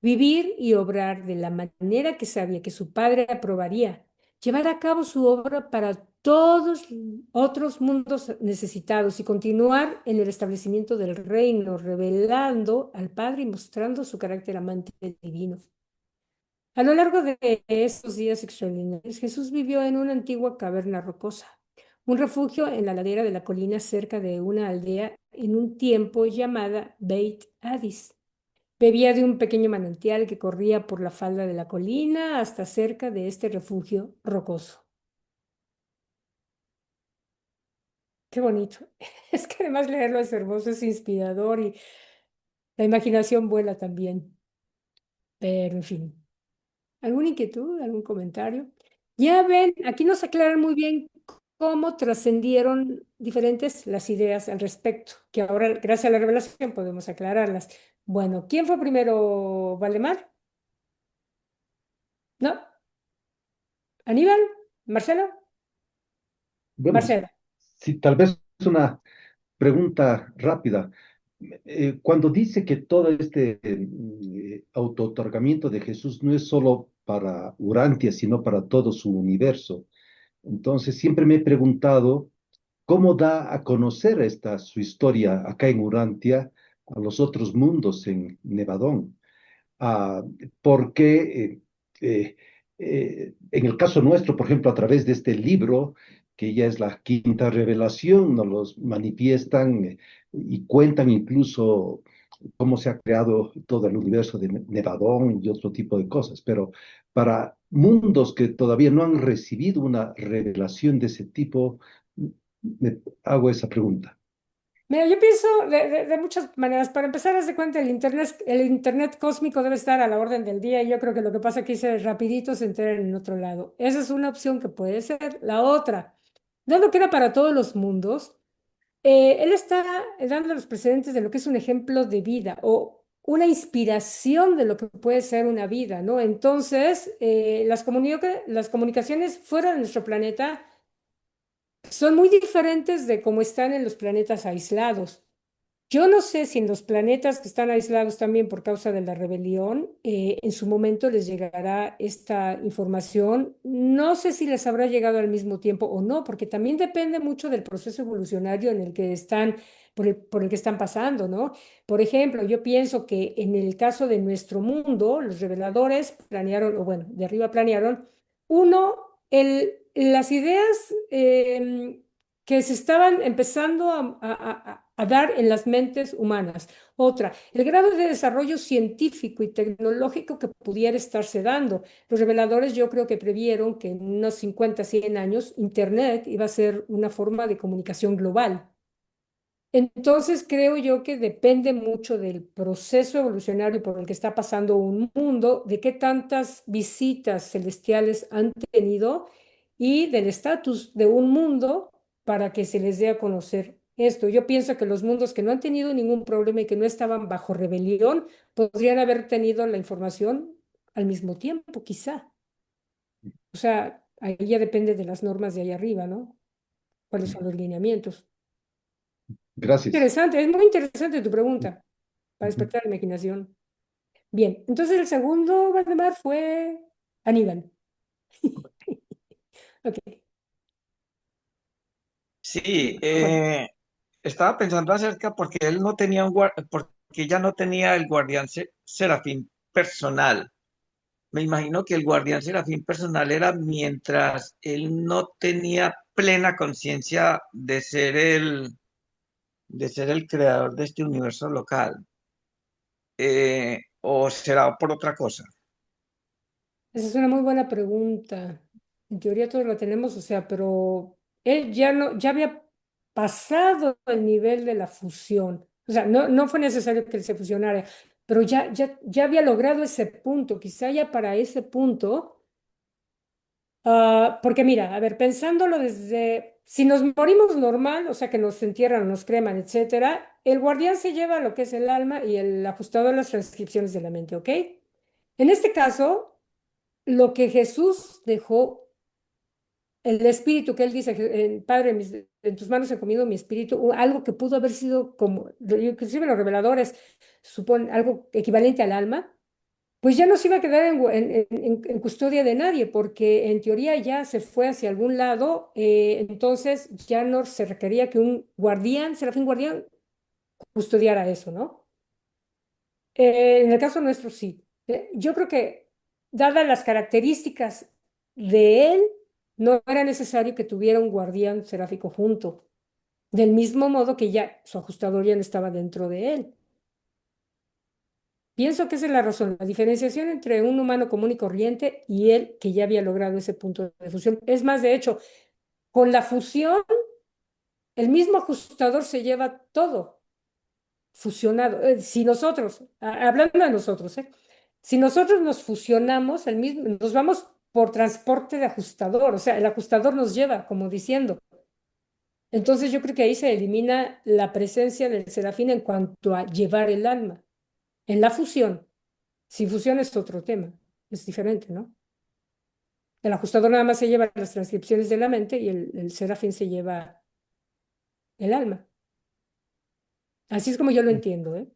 Speaker 2: vivir y obrar de la manera que sabía que su Padre aprobaría, llevar a cabo su obra para todos otros mundos necesitados y continuar en el establecimiento del reino, revelando al Padre y mostrando su carácter amante divino. A lo largo de estos días extraordinarios, Jesús vivió en una antigua caverna rocosa, un refugio en la ladera de la colina cerca de una aldea en un tiempo llamada Beit Hadis. Bebía de un pequeño manantial que corría por la falda de la colina hasta cerca de este refugio rocoso. Qué bonito. Es que además leerlo es hermoso, es inspirador y la imaginación vuela también. Pero en fin, ¿alguna inquietud, algún comentario? Ya ven, aquí nos aclaran muy bien cómo trascendieron diferentes las ideas al respecto, que ahora, gracias a la revelación, podemos aclararlas. Bueno, ¿quién fue primero, Valdemar? ¿No? ¿Aníbal? ¿Marcelo?
Speaker 7: Bueno,
Speaker 2: Marcelo.
Speaker 7: sí, tal vez una pregunta rápida. Cuando dice que todo este auto-otorgamiento de Jesús no es solo para Urantia, sino para todo su universo, entonces siempre me he preguntado cómo da a conocer esta su historia acá en Urantia a los otros mundos en Nevadón. Ah, porque en el caso nuestro, por ejemplo, a través de este libro, que ya es la quinta revelación, nos los manifiestan y cuentan incluso cómo se ha creado todo el universo de Nevadón y otro tipo de cosas. Pero para mundos que todavía no han recibido una revelación de ese tipo, me hago esa pregunta.
Speaker 2: Mira, yo pienso de muchas maneras. Para empezar, haz de cuenta, el internet cósmico debe estar a la orden del día y yo creo que lo que pasa aquí es rapidito se enteran en otro lado. Esa es una opción que puede ser. La otra, dado que era para todos los mundos, él está dando los precedentes de lo que es un ejemplo de vida o una inspiración de lo que puede ser una vida, ¿no? Entonces, las comunicaciones fuera de nuestro planeta son muy diferentes de cómo están en los planetas aislados. Yo no sé si en los planetas que están aislados también por causa de la rebelión, en su momento les llegará esta información. No sé si les habrá llegado al mismo tiempo o no, porque también depende mucho del proceso evolucionario en el que están, por el que están pasando, ¿no? Por ejemplo, yo pienso que en el caso de nuestro mundo, los reveladores planearon, o bueno, de arriba planearon, uno, las ideas que se estaban empezando a dar en las mentes humanas. Otra, el grado de desarrollo científico y tecnológico que pudiera estarse dando. Los reveladores yo creo que previeron que en unos 50, 100 años Internet iba a ser una forma de comunicación global. Entonces creo yo que depende mucho del proceso evolucionario por el que está pasando un mundo, de qué tantas visitas celestiales han tenido y del estatus de un mundo para que se les dé a conocer esto. Yo pienso que los mundos que no han tenido ningún problema y que no estaban bajo rebelión podrían haber tenido la información al mismo tiempo, quizá. O sea, ahí ya depende de las normas de ahí arriba, ¿no? ¿Cuáles son los lineamientos?
Speaker 7: Gracias.
Speaker 2: Interesante, es muy interesante tu pregunta para
Speaker 7: Ujú.
Speaker 2: despertar la imaginación. Bien, entonces el segundo Valdemar fue Aníbal. Ok,
Speaker 3: Sí,
Speaker 2: Juan.
Speaker 3: estaba pensando acerca porque él no tenía porque ya no tenía el guardián serafín personal. Me imagino que el guardián serafín personal era mientras él no tenía plena conciencia de ser el creador de este universo local. ¿O será por otra cosa?
Speaker 2: Esa es una muy buena pregunta. En teoría todos la tenemos, o sea, pero él ya no, ya había pasado el nivel de la fusión. O sea, no fue necesario que él se fusionara, pero ya había logrado ese punto. Quizá ya para ese punto. Porque mira, a ver, pensándolo desde, si nos morimos normal, o sea que nos entierran, nos creman, etcétera, el guardián se lleva lo que es el alma y el ajustador las transcripciones de la mente, ¿ok? En este caso, lo que Jesús dejó, el espíritu que él dice, Padre, en tus manos he comido mi espíritu, algo que pudo haber sido como, inclusive los reveladores suponen algo equivalente al alma pues ya no se iba a quedar en custodia de nadie, porque en teoría ya se fue hacia algún lado, entonces ya no se requería que un guardián, serafín guardián, custodiara eso, ¿no? En el caso nuestro sí. Yo creo que, dadas las características de él, no era necesario que tuviera un guardián seráfico junto, del mismo modo que ya su ajustador ya no estaba dentro de él. Pienso que esa es la razón, la diferenciación entre un humano común y corriente y él que ya había logrado ese punto de fusión. Es más, de hecho, con la fusión, el mismo ajustador se lleva todo fusionado. Si nosotros, hablando de nosotros, si nosotros nos fusionamos, el mismo, nos vamos por transporte de ajustador, o sea, el ajustador nos lleva, como diciendo. Entonces yo creo que ahí se elimina la presencia del serafín en cuanto a llevar el alma. En la fusión. Si fusión es otro tema, es diferente, ¿no? El ajustador nada más se lleva las transcripciones de la mente y el serafín se lleva el alma. Así es como yo lo entiendo, ¿eh?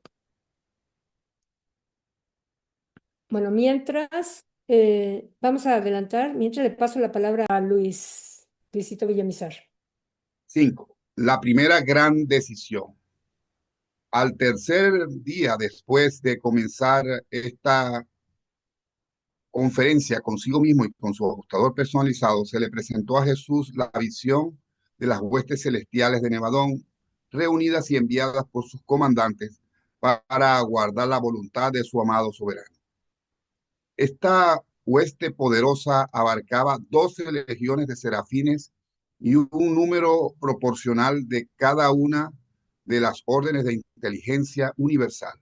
Speaker 2: Bueno, mientras, vamos a adelantar, mientras le paso la palabra a Luisito Villamizar.
Speaker 10: 5. La primera gran decisión. Al tercer día después de comenzar esta conferencia consigo mismo y con su ajustador personalizado, se le presentó a Jesús la visión de las huestes celestiales de Nevadón, reunidas y enviadas por sus comandantes para aguardar la voluntad de su amado soberano. Esta hueste poderosa abarcaba 12 legiones de serafines y un número proporcional de cada una de las órdenes de inteligencia universal.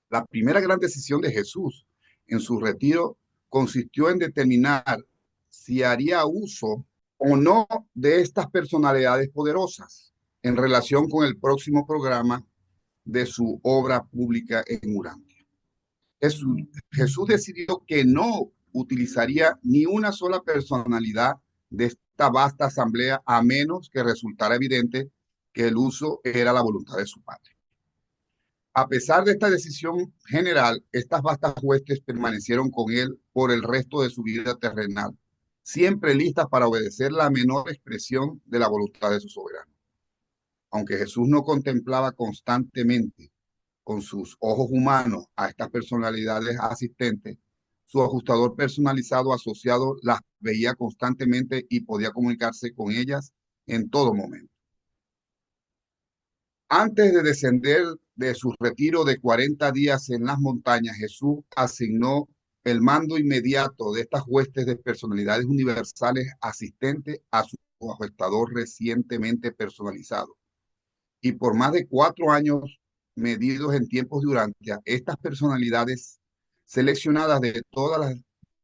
Speaker 10: La primera gran decisión de Jesús en su retiro consistió en determinar si haría uso o no de estas personalidades poderosas en relación con el próximo programa de su obra pública en Urantia. Jesús decidió que no utilizaría ni una sola personalidad de esta vasta asamblea a menos que resultara evidente que el uso era la voluntad de su Padre. A pesar de esta decisión general, estas vastas huestes permanecieron con él por el resto de su vida terrenal, siempre listas para obedecer la menor expresión de la voluntad de su soberano. Aunque Jesús no contemplaba constantemente con sus ojos humanos a estas personalidades asistentes, su ajustador personalizado asociado las veía constantemente y podía comunicarse con ellas en todo momento. Antes de descender de su retiro de 40 días en las montañas, Jesús asignó el mando inmediato de estas huestes de personalidades universales asistentes a su ajustador recientemente personalizado. Y por más de 4 años, medidos en tiempos durante estas personalidades seleccionadas de todas las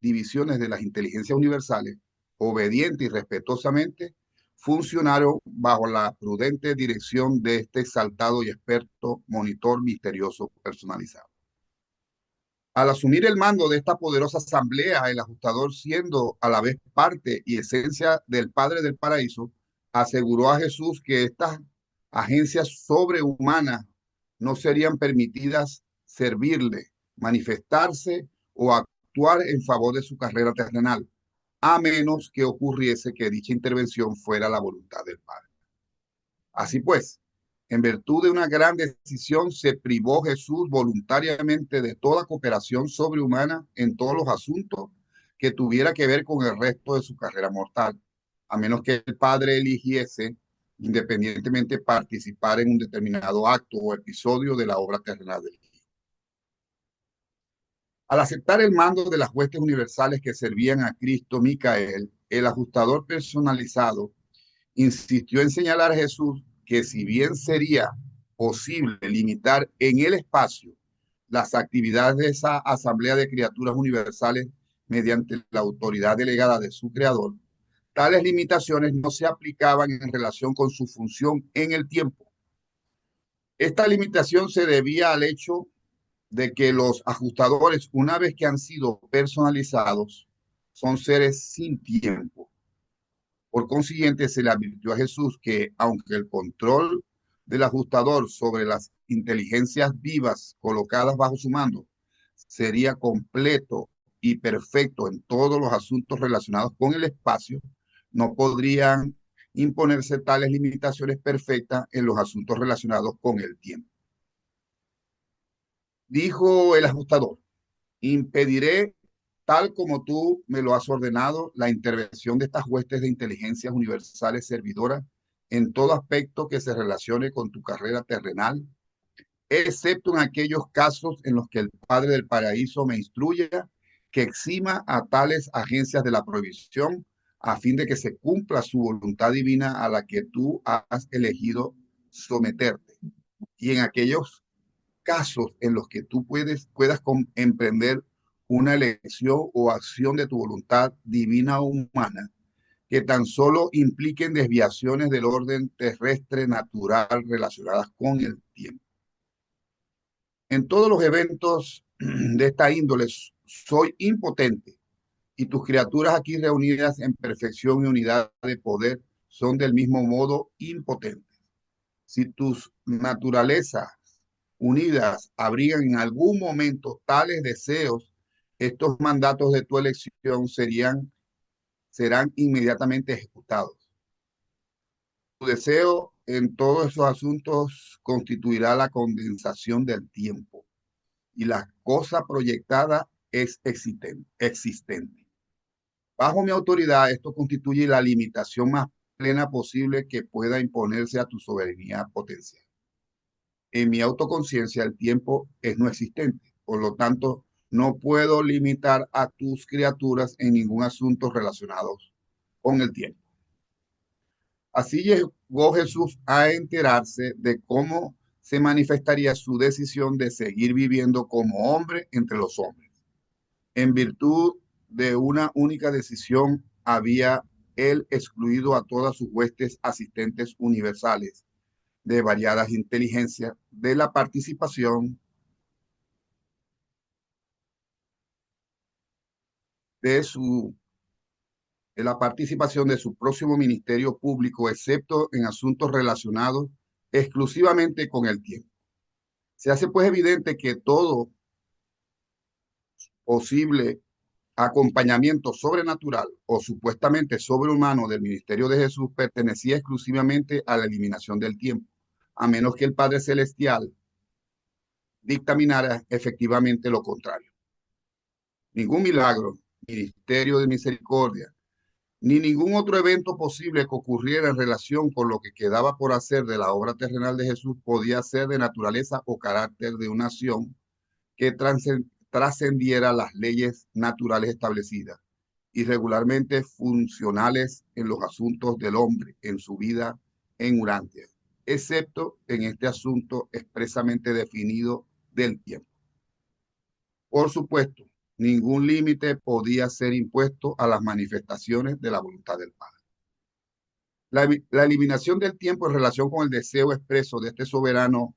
Speaker 10: divisiones de las inteligencias universales, obediente y respetuosamente, funcionaron bajo la prudente dirección de este exaltado y experto monitor misterioso personalizado. Al asumir el mando de esta poderosa asamblea, el ajustador, siendo a la vez parte y esencia del Padre del Paraíso, aseguró a Jesús que estas agencias sobrehumanas no serían permitidas servirle, manifestarse o actuar en favor de su carrera terrenal, a menos que ocurriese que dicha intervención fuera la voluntad del Padre. Así pues, en virtud de una gran decisión, se privó Jesús voluntariamente de toda cooperación sobrehumana en todos los asuntos que tuviera que ver con el resto de su carrera mortal, a menos que el Padre eligiese independientemente participar en un determinado acto o episodio de la obra terrenal del Hijo. Al aceptar el mando de las huestes universales que servían a Cristo Micael, el ajustador personalizado insistió en señalar a Jesús que si bien sería posible limitar en el espacio las actividades de esa asamblea de criaturas universales mediante la autoridad delegada de su creador, tales limitaciones no se aplicaban en relación con su función en el tiempo. Esta limitación se debía al hecho de que los ajustadores, una vez que han sido personalizados, son seres sin tiempo. Por consiguiente, se le advirtió a Jesús que, aunque el control del ajustador sobre las inteligencias vivas colocadas bajo su mando sería completo y perfecto en todos los asuntos relacionados con el espacio, no podrían imponerse tales limitaciones perfectas en los asuntos relacionados con el tiempo. Dijo el ajustador: impediré, tal como tú me lo has ordenado, la intervención de estas huestes de inteligencias universales servidoras en todo aspecto que se relacione con tu carrera terrenal, excepto en aquellos casos en los que el Padre del Paraíso me instruya que exima a tales agencias de la prohibición a fin de que se cumpla su voluntad divina a la que tú has elegido someterte. Y en aquellos casos en los que tú puedas emprender una elección o acción de tu voluntad divina o humana que tan solo impliquen desviaciones del orden terrestre natural relacionadas con el tiempo. En todos los eventos de esta índole soy impotente, y tus criaturas aquí reunidas en perfección y unidad de poder son del mismo modo impotentes. Si tus naturalezas unidas abrigan en algún momento tales deseos, estos mandatos de tu elección serán inmediatamente ejecutados. Tu deseo en todos esos asuntos constituirá la condensación del tiempo, y la cosa proyectada es existente. Bajo mi autoridad, esto constituye la limitación más plena posible que pueda imponerse a tu soberanía potencial. En mi autoconciencia, el tiempo es no existente. Por lo tanto, no puedo limitar a tus criaturas en ningún asunto relacionado con el tiempo. Así llegó Jesús a enterarse de cómo se manifestaría su decisión de seguir viviendo como hombre entre los hombres. En virtud de una única decisión, había él excluido a todas sus huestes asistentes universales de variadas inteligencias de la participación de su próximo ministerio público, excepto en asuntos relacionados exclusivamente con el tiempo. Se hace pues evidente que todo posible acompañamiento sobrenatural o supuestamente sobrehumano del ministerio de Jesús pertenecía exclusivamente a la eliminación del tiempo, a menos que el Padre Celestial dictaminara efectivamente lo contrario. Ningún milagro, ministerio de misericordia, ni ningún otro evento posible que ocurriera en relación con lo que quedaba por hacer de la obra terrenal de Jesús podía ser de naturaleza o carácter de una acción que trascendiera las leyes naturales establecidas y regularmente funcionales en los asuntos del hombre en su vida en Urantia, excepto en este asunto expresamente definido del tiempo. Por supuesto, ningún límite podía ser impuesto a las manifestaciones de la voluntad del Padre. La eliminación del tiempo en relación con el deseo expreso de este soberano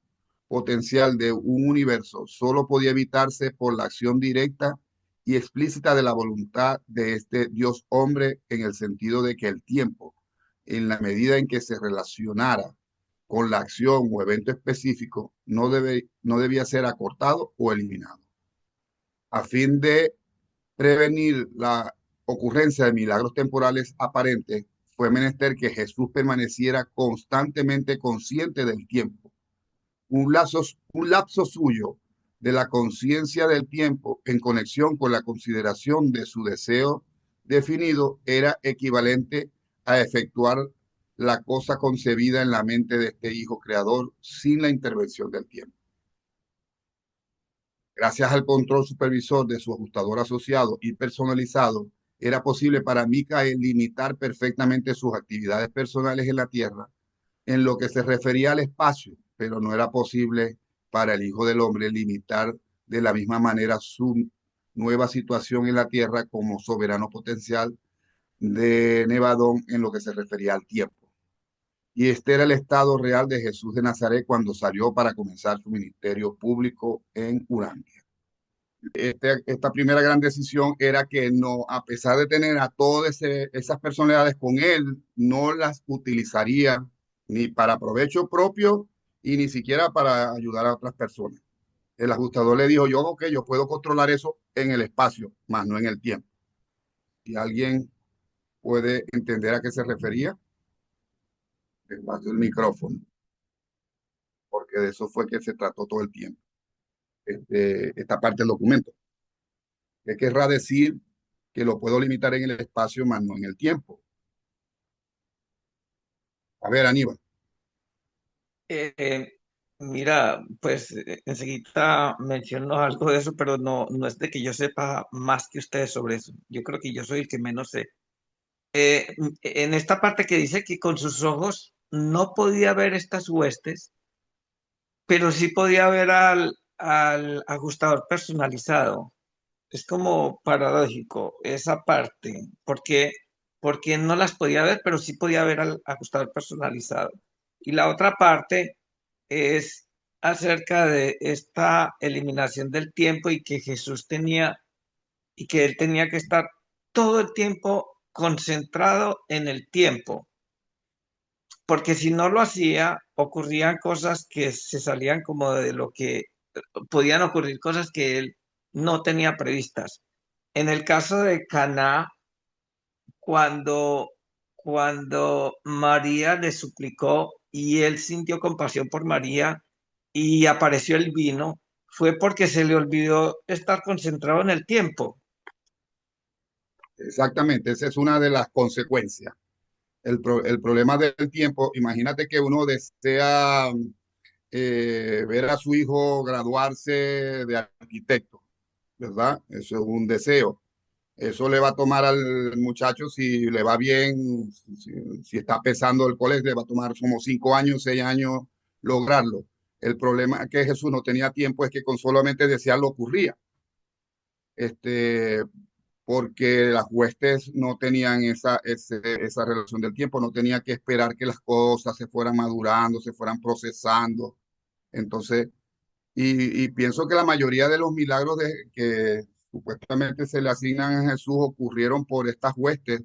Speaker 10: potencial de un universo solo podía evitarse por la acción directa y explícita de la voluntad de este Dios hombre, en el sentido de que el tiempo, en la medida en que se relacionara con la acción o evento específico, no debía ser acortado o eliminado. A fin de prevenir la ocurrencia de milagros temporales aparentes, fue menester que Jesús permaneciera constantemente consciente del tiempo. Un lapso suyo de la conciencia del tiempo en conexión con la consideración de su deseo definido era equivalente a efectuar la cosa concebida en la mente de este Hijo Creador sin la intervención del tiempo. Gracias al control supervisor de su ajustador asociado y personalizado, era posible para Micael limitar perfectamente sus actividades personales en la Tierra en lo que se refería al espacio, pero no era posible para el Hijo del Hombre limitar de la misma manera su nueva situación en la Tierra como soberano potencial de Nevadón en lo que se refería al tiempo. Y este era el estado real de Jesús de Nazaret cuando salió para comenzar su ministerio público en Urantia. Esta primera gran decisión era que no, a pesar de tener a todas esas personalidades con él, no las utilizaría ni para provecho propio y ni siquiera para ayudar a otras personas. El ajustador le dijo, yo puedo controlar eso en el espacio, más no en el tiempo. Si alguien puede entender a qué se refería, les paso el micrófono, porque de eso fue que se trató todo el tiempo, esta parte del documento. ¿Qué querrá decir que lo puedo limitar en el espacio, más no en el tiempo? A ver, Aníbal.
Speaker 3: Mira, pues enseguida mencionó algo de eso, pero no es de que yo sepa más que ustedes sobre eso. Yo creo que yo soy el que menos sé. En esta parte que dice que con sus ojos no podía ver estas huestes, pero sí podía ver al ajustador personalizado. Es como paradójico esa parte, porque no las podía ver, pero sí podía ver al ajustador personalizado. Y la otra parte es acerca de esta eliminación del tiempo y que Jesús tenía y que él tenía que estar todo el tiempo concentrado en el tiempo, porque si no lo hacía, ocurrían cosas que se salían como de lo que podían ocurrir, cosas que él no tenía previstas. En el caso de Caná, cuando, cuando María le suplicó y él sintió compasión por María y apareció el vino, fue porque se le olvidó estar concentrado en el tiempo.
Speaker 10: Exactamente, esa es una de las consecuencias. El problema del tiempo, imagínate que uno desea ver a su hijo graduarse de arquitecto, ¿verdad? Eso es un deseo. Eso le va a tomar al muchacho, si le va bien, si está pesando el colegio, le va a tomar como 5 años, 6 años lograrlo. El problema que Jesús no tenía tiempo es que con solamente desearlo ocurría. Porque las huestes no tenían esa relación del tiempo, no tenía que esperar que las cosas se fueran madurando, se fueran procesando. Entonces, y pienso que la mayoría de los milagros que supuestamente se le asignan a Jesús ocurrieron por estas huestes,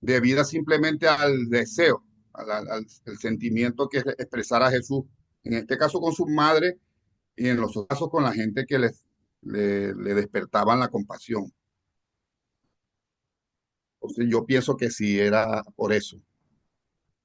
Speaker 10: debidas simplemente al deseo, al sentimiento que expresara Jesús, en este caso con su madre y en los otros casos con la gente que le despertaban la compasión. Entonces yo pienso que sí era por eso.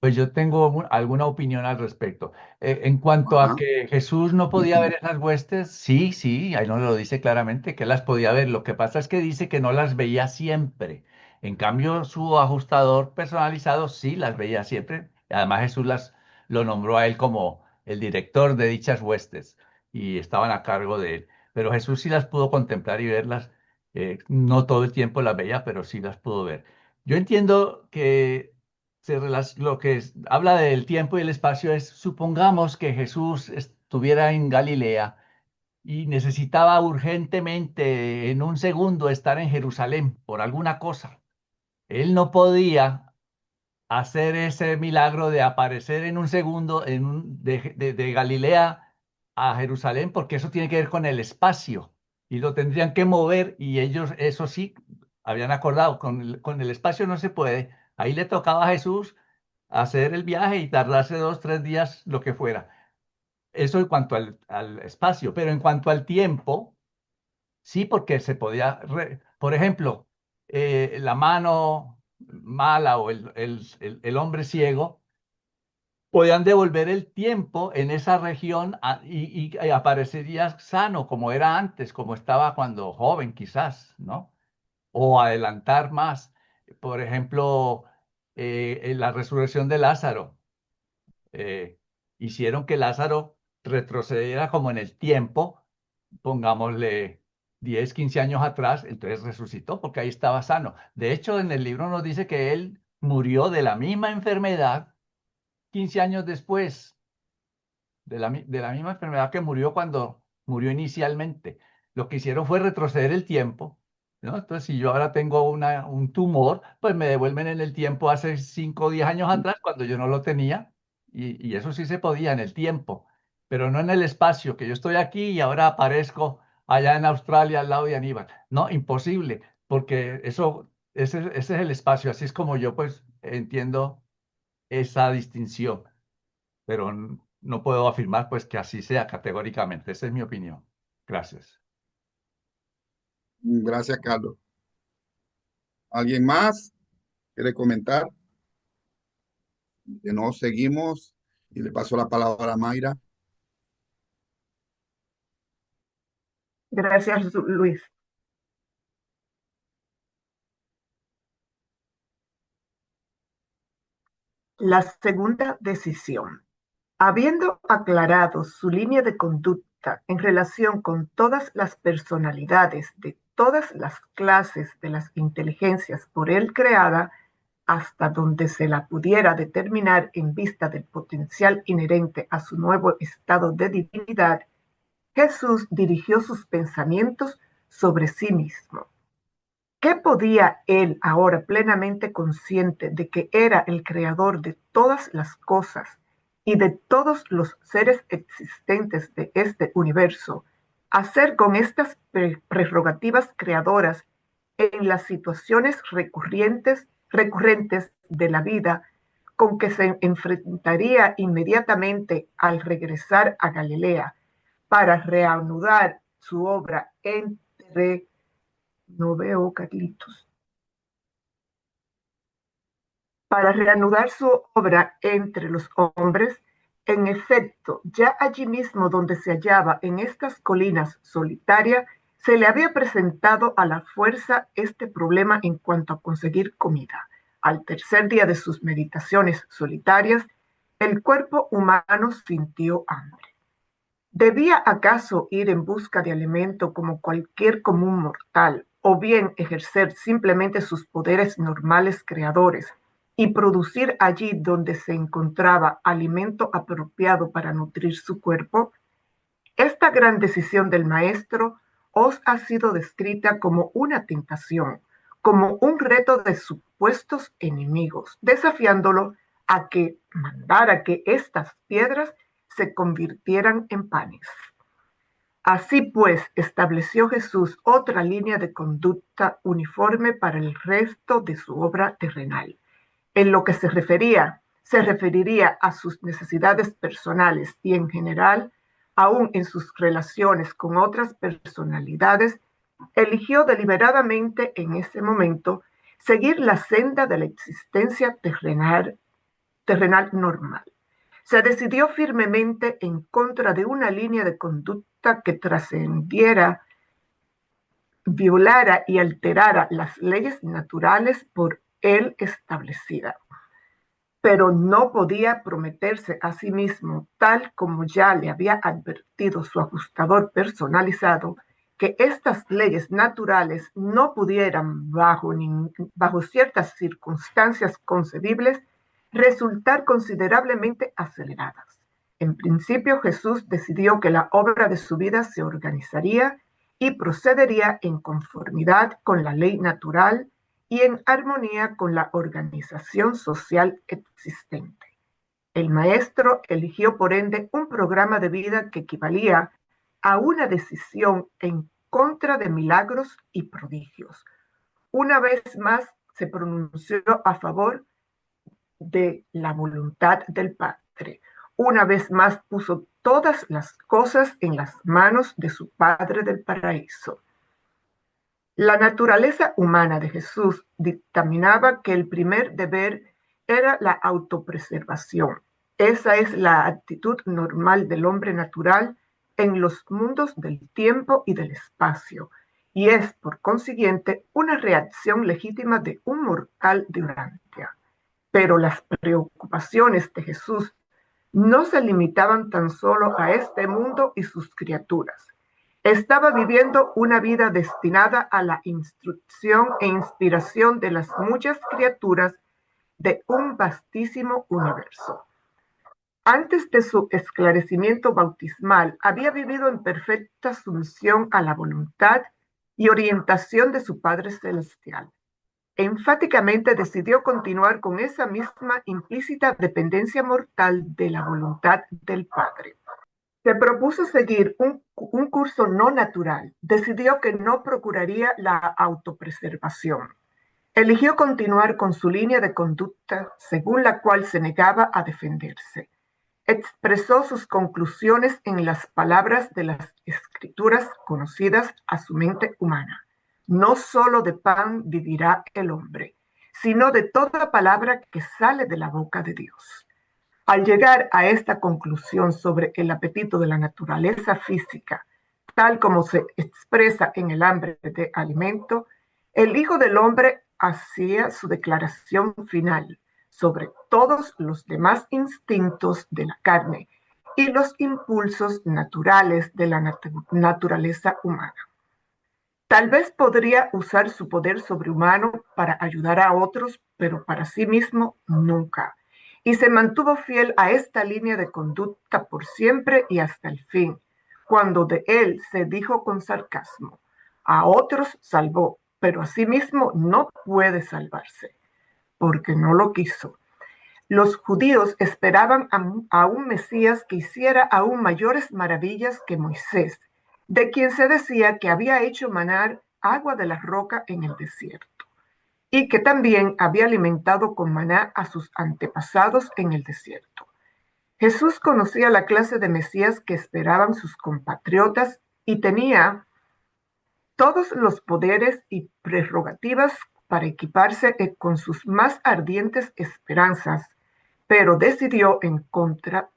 Speaker 1: Pues yo tengo alguna opinión al respecto. En cuanto a
Speaker 10: Ajá.
Speaker 1: que Jesús no podía ver esas huestes, sí, sí, ahí no lo dice claramente que las podía ver. Lo que pasa es que dice que no las veía siempre. En cambio, su ajustador personalizado sí las veía siempre. Además, Jesús lo nombró a él como el director de dichas huestes y estaban a cargo de él. Pero Jesús sí las pudo contemplar y verlas. No todo el tiempo las veía, pero sí las pudo ver. Yo entiendo que lo que habla del tiempo y el espacio es, supongamos que Jesús estuviera en Galilea y necesitaba urgentemente en un segundo estar en Jerusalén por alguna cosa. Él no podía hacer ese milagro de aparecer en un segundo de Galilea a Jerusalén, porque eso tiene que ver con el espacio y lo tendrían que mover y ellos, eso sí, habían acordado, con el espacio no se puede. Ahí le tocaba a Jesús hacer el viaje y tardarse 2, 3 días, lo que fuera. Eso en cuanto al espacio, pero en cuanto al tiempo, sí, porque se podía, por ejemplo, la mano mala o el hombre ciego podían devolver el tiempo en esa región y aparecería sano como era antes, como estaba cuando joven quizás, ¿no? O adelantar más. Por ejemplo, en la resurrección de Lázaro, eh, hicieron que Lázaro retrocediera como en el tiempo, pongámosle 10, 15 años atrás, entonces resucitó porque ahí estaba sano. De hecho, en el libro nos dice que él murió de la misma enfermedad 15 años después, de la misma enfermedad que murió cuando murió inicialmente. Lo que hicieron fue retroceder el tiempo, ¿no? Entonces, si yo ahora tengo un tumor, pues me devuelven en el tiempo hace 5 o 10 años atrás, cuando yo no lo tenía, y eso sí se podía en el tiempo, pero no en el espacio, que yo estoy aquí y ahora aparezco allá en Australia al lado de Aníbal. No, imposible, porque ese es el espacio, así es como yo pues entiendo esa distinción, pero no puedo afirmar pues que así sea categóricamente. Esa es mi opinión. Gracias.
Speaker 10: Gracias, Carlos. ¿Alguien más quiere comentar? Que no, seguimos y le paso la palabra a Mayra.
Speaker 8: Gracias, Luis. La segunda decisión. Habiendo aclarado su línea de conducta en relación con todas las personalidades de todas las clases de las inteligencias por él creada, hasta donde se la pudiera determinar en vista del potencial inherente a su nuevo estado de divinidad, Jesús dirigió sus pensamientos sobre sí mismo. ¿Qué podía él, ahora plenamente consciente de que era el creador de todas las cosas y de todos los seres existentes de este universo, hacer con estas prerrogativas creadoras en las situaciones recurrentes de la vida con que se enfrentaría inmediatamente al regresar a Galilea para reanudar su obra entre... No veo, Carlitos. Para reanudar su obra entre los hombres, en efecto, ya allí mismo donde se hallaba en estas colinas solitarias, se le había presentado a la fuerza este problema en cuanto a conseguir comida. Al tercer día de sus meditaciones solitarias, el cuerpo humano sintió hambre. ¿Debía acaso ir en busca de alimento como cualquier común mortal, o bien ejercer simplemente sus poderes normales creadores y producir allí donde se encontraba alimento apropiado para nutrir su cuerpo? Esta gran decisión del maestro os ha sido descrita como una tentación, como un reto de supuestos enemigos, desafiándolo a que mandara que estas piedras se convirtieran en panes. Así pues, estableció Jesús otra línea de conducta uniforme para el resto de su obra terrenal. En lo que se referiría a sus necesidades personales y en general, aún en sus relaciones con otras personalidades, eligió deliberadamente en ese momento seguir la senda de la existencia terrenal normal. Se decidió firmemente en contra de una línea de conducta que trascendiera violara y alterara las leyes naturales por él establecidas, pero no podía prometerse a sí mismo, tal como ya le había advertido su ajustador personalizado, que estas leyes naturales no pudieran, bajo ciertas circunstancias concebibles, resultar considerablemente aceleradas. En principio, Jesús decidió que la obra de su vida se organizaría y procedería en conformidad con la ley natural y en armonía con la organización social existente. El maestro eligió, por ende, un programa de vida que equivalía a una decisión en contra de milagros y prodigios. Una vez más se pronunció a favor de la voluntad del Padre. Una vez más puso todas las cosas en las manos de su Padre del paraíso. La naturaleza humana de Jesús dictaminaba que el primer deber era la autopreservación. Esa es la actitud normal del hombre natural en los mundos del tiempo y del espacio, y es, por consiguiente, una reacción legítima de un mortal de Urantia. Pero las preocupaciones de Jesús no se limitaban tan solo a este mundo y sus criaturas. Estaba viviendo una vida destinada a la instrucción e inspiración de las muchas criaturas de un vastísimo universo. Antes de su esclarecimiento bautismal, había vivido en perfecta sumisión a la voluntad y orientación de su Padre Celestial. Enfáticamente decidió continuar con esa misma implícita dependencia mortal de la voluntad del Padre. Se propuso seguir un curso no natural. Decidió que no procuraría la autopreservación. Eligió continuar con su línea de conducta según la cual se negaba a defenderse. Expresó sus conclusiones en las palabras de las escrituras conocidas a su mente humana. No solo de pan vivirá el hombre, sino de toda palabra que sale de la boca de Dios. Al llegar a esta conclusión sobre el apetito de la naturaleza física, tal como se expresa en el hambre de alimento, el Hijo del Hombre hacía su declaración final sobre todos los demás instintos de la carne y los impulsos naturales de la naturaleza humana. Tal vez podría usar su poder sobrehumano para ayudar a otros, pero para sí mismo nunca. Y se mantuvo fiel a esta línea de conducta por siempre y hasta el fin, cuando de él se dijo con sarcasmo: a otros salvó, pero a sí mismo no puede salvarse, porque no lo quiso. Los judíos esperaban a un Mesías que hiciera aún mayores maravillas que Moisés, de quien se decía que había hecho manar agua de la roca en el desierto, y que también había alimentado con maná a sus antepasados en el desierto. Jesús conocía la clase de Mesías que esperaban sus compatriotas y tenía todos los poderes y prerrogativas para equiparse con sus más ardientes esperanzas, pero decidió en contra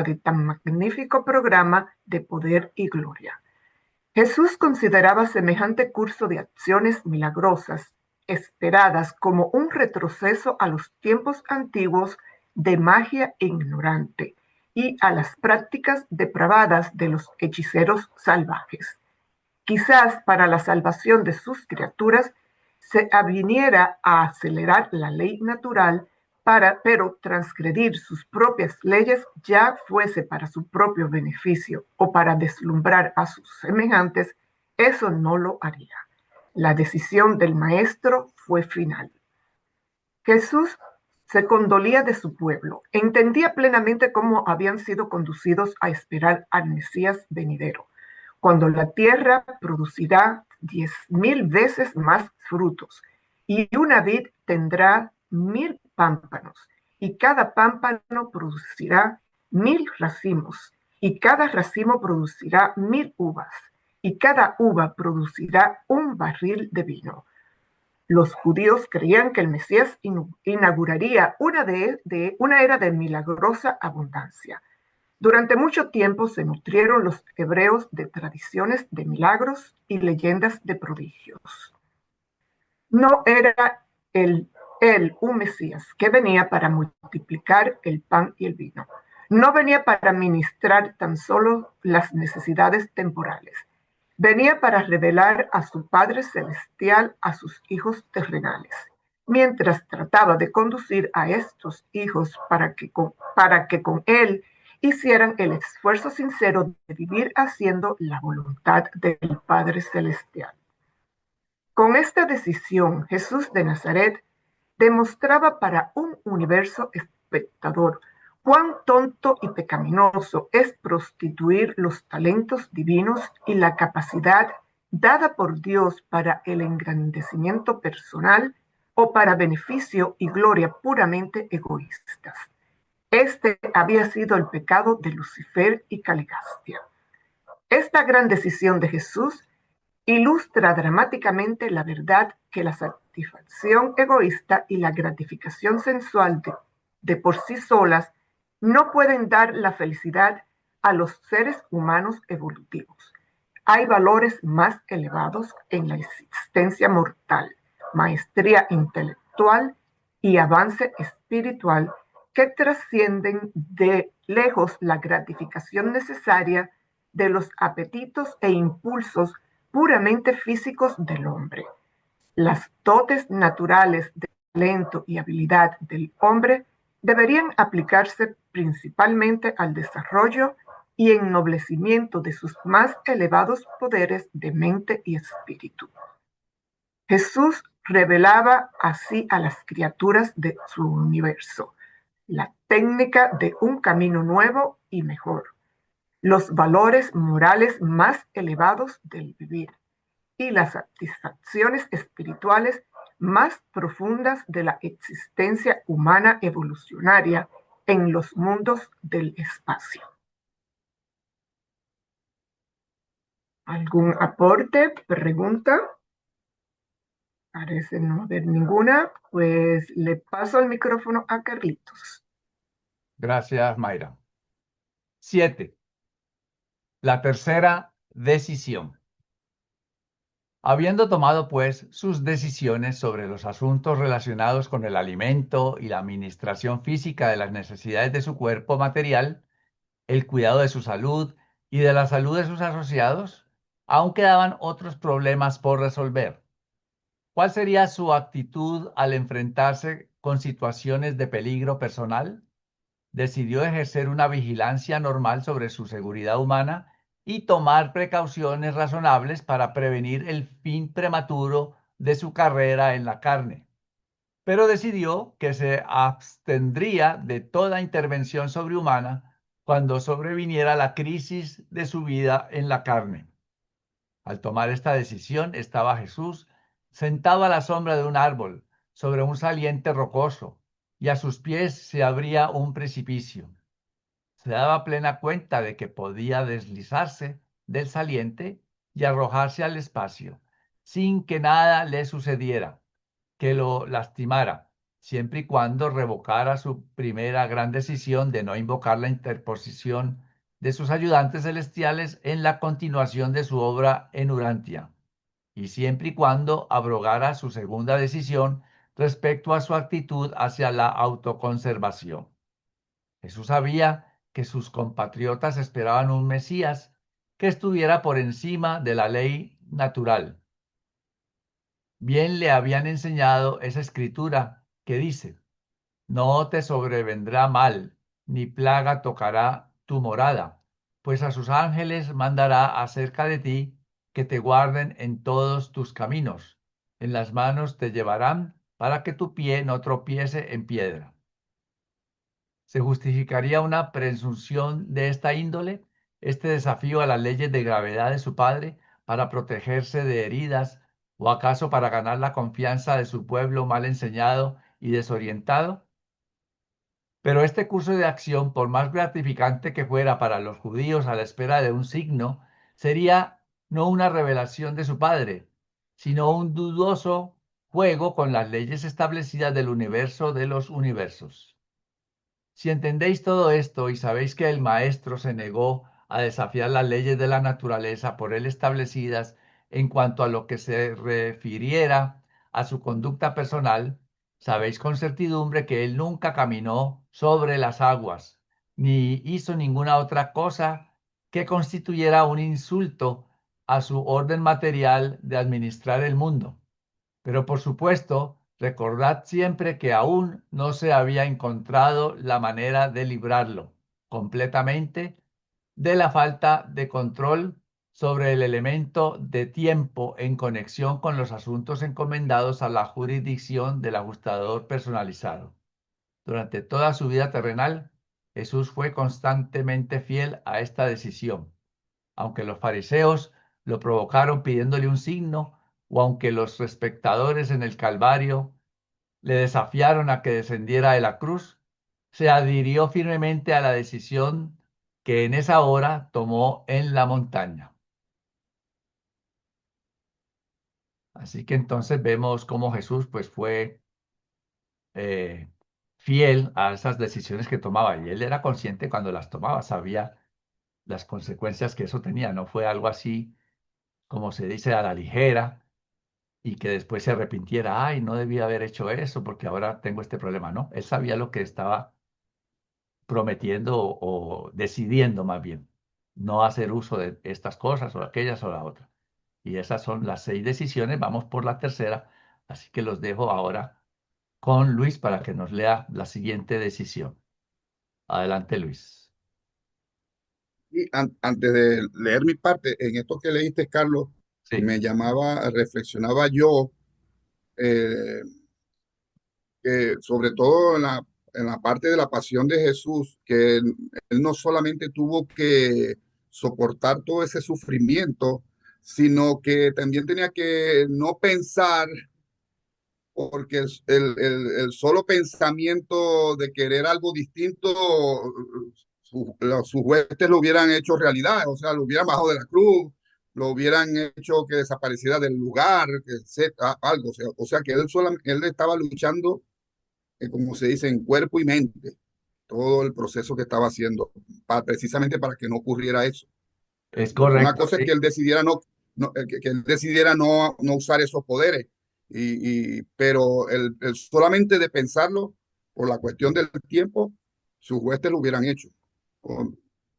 Speaker 8: de tan magnífico programa de poder y gloria. Jesús consideraba semejante curso de acciones milagrosas esperadas como un retroceso a los tiempos antiguos de magia ignorante y a las prácticas depravadas de los hechiceros salvajes. Quizás para la salvación de sus criaturas se aviniera a acelerar la ley natural, pero transgredir sus propias leyes, ya fuese para su propio beneficio o para deslumbrar a sus semejantes, eso no lo haría. La decisión del maestro fue final. Jesús se condolía de su pueblo, entendía plenamente cómo habían sido conducidos a esperar al Mesías venidero, cuando la tierra producirá 10,000 veces más frutos, y una vid tendrá 1,000 pámpanos, y cada pámpano producirá 1,000 racimos, y cada racimo producirá 1,000 uvas, y cada uva producirá un barril de vino. Los judíos creían que el Mesías inauguraría una era de milagrosa abundancia. Durante mucho tiempo se nutrieron los hebreos de tradiciones de milagros y leyendas de prodigios. No era él un Mesías que venía para multiplicar el pan y el vino. No venía para ministrar tan solo las necesidades temporales. Venía para revelar a su Padre Celestial a sus hijos terrenales, mientras trataba de conducir a estos hijos para que con Él hicieran el esfuerzo sincero de vivir haciendo la voluntad del Padre Celestial. Con esta decisión, Jesús de Nazaret demostraba para un universo espectador cuán tonto y pecaminoso es prostituir los talentos divinos y la capacidad dada por Dios para el engrandecimiento personal o para beneficio y gloria puramente egoístas. Este había sido el pecado de Lucifer y Caligastia. Esta gran decisión de Jesús ilustra dramáticamente la verdad que la satisfacción egoísta y la gratificación sensual de por sí solas no pueden dar la felicidad a los seres humanos evolutivos. Hay valores más elevados en la existencia mortal, maestría intelectual y avance espiritual que trascienden de lejos la gratificación necesaria de los apetitos e impulsos puramente físicos del hombre. Las dotes naturales de talento y habilidad del hombre deberían aplicarse principalmente al desarrollo y ennoblecimiento de sus más elevados poderes de mente y espíritu. Jesús revelaba así a las criaturas de su universo la técnica de un camino nuevo y mejor, los valores morales más elevados del vivir y las satisfacciones espirituales más profundas de la existencia humana evolucionaria en los mundos del espacio. ¿Algún aporte? ¿Pregunta? Parece no haber ninguna, pues le paso el micrófono a Carlitos.
Speaker 1: Gracias, Mayra. 7. La tercera decisión. Habiendo tomado, pues, sus decisiones sobre los asuntos relacionados con el alimento y la administración física de las necesidades de su cuerpo material, el cuidado de su salud y de la salud de sus asociados, aún quedaban otros problemas por resolver. ¿Cuál sería su actitud al enfrentarse con situaciones de peligro personal? Decidió ejercer una vigilancia normal sobre su seguridad humana y tomar precauciones razonables para prevenir el fin prematuro de su carrera en la carne. Pero decidió que se abstendría de toda intervención sobrehumana cuando sobreviniera la crisis de su vida en la carne. Al tomar esta decisión estaba Jesús sentado a la sombra de un árbol, sobre un saliente rocoso, y a sus pies se abría un precipicio. Se daba plena cuenta de que podía deslizarse del saliente y arrojarse al espacio, sin que nada le sucediera, que lo lastimara, siempre y cuando revocara su primera gran decisión de no invocar la interposición de sus ayudantes celestiales en la continuación de su obra en Urantia, y siempre y cuando abrogara su segunda decisión respecto a su actitud hacia la autoconservación. Jesús sabía que sus compatriotas esperaban un Mesías que estuviera por encima de la ley natural. Bien le habían enseñado esa escritura que dice: no te sobrevendrá mal, ni plaga tocará tu morada, pues a sus ángeles mandará acerca de ti que te guarden en todos tus caminos. En las manos te llevarán para que tu pie no tropiece en piedra. ¿Se justificaría una presunción de esta índole, este desafío a las leyes de gravedad de su padre para protegerse de heridas, o acaso para ganar la confianza de su pueblo mal enseñado y desorientado? Pero este curso de acción, por más gratificante que fuera para los judíos a la espera de un signo, sería no una revelación de su padre, sino un dudoso juego con las leyes establecidas del universo de los universos. Si entendéis todo esto y sabéis que el Maestro se negó a desafiar las leyes de la naturaleza por él establecidas en cuanto a lo que se refiriera a su conducta personal, sabéis con certidumbre que él nunca caminó sobre las aguas, ni hizo ninguna otra cosa que constituyera un insulto a su orden material de administrar el mundo. Pero por supuesto, recordad siempre que aún no se había encontrado la manera de librarlo completamente de la falta de control sobre el elemento de tiempo en conexión con los asuntos encomendados a la jurisdicción del ajustador personalizado. Durante toda su vida terrenal, Jesús fue constantemente fiel a esta decisión. Aunque los fariseos lo provocaron pidiéndole un signo, o aunque los espectadores en el Calvario le desafiaron a que descendiera de la cruz, se adhirió firmemente a la decisión que en esa hora tomó en la montaña. Así que entonces vemos cómo Jesús pues fue eh, fiel a esas decisiones que tomaba, y él era consciente cuando las tomaba, sabía las consecuencias que eso tenía, no fue algo así como se dice a la ligera y que después se arrepintiera, ay, no debía haber hecho eso porque ahora tengo este problema. No, él sabía lo que estaba prometiendo o decidiendo más bien, no hacer uso de estas cosas o aquellas o la otra. Y esas son las 6 decisiones, vamos por la tercera, así que los dejo ahora con Luis para que nos lea la siguiente decisión. Adelante, Luis.
Speaker 10: Y antes de leer mi parte, en esto que leíste, Carlos,
Speaker 1: Sí.
Speaker 10: reflexionaba yo, que sobre todo en la parte de la pasión de Jesús, que él no solamente tuvo que soportar todo ese sufrimiento, sino que también tenía que no pensar, porque el solo pensamiento de querer algo distinto, sus huestes lo hubieran hecho realidad, o sea, lo hubieran bajado de la cruz, lo hubieran hecho que desapareciera del lugar, algo, o sea que él estaba luchando, como se dice, en cuerpo y mente, todo el proceso que estaba haciendo, precisamente para que no ocurriera eso.
Speaker 1: Es
Speaker 10: Una
Speaker 1: correcto,
Speaker 10: cosa es
Speaker 1: sí.
Speaker 10: que él decidiera que él decidiera no usar esos poderes, pero el solamente de pensarlo, por la cuestión del tiempo, sus huestes lo hubieran hecho. O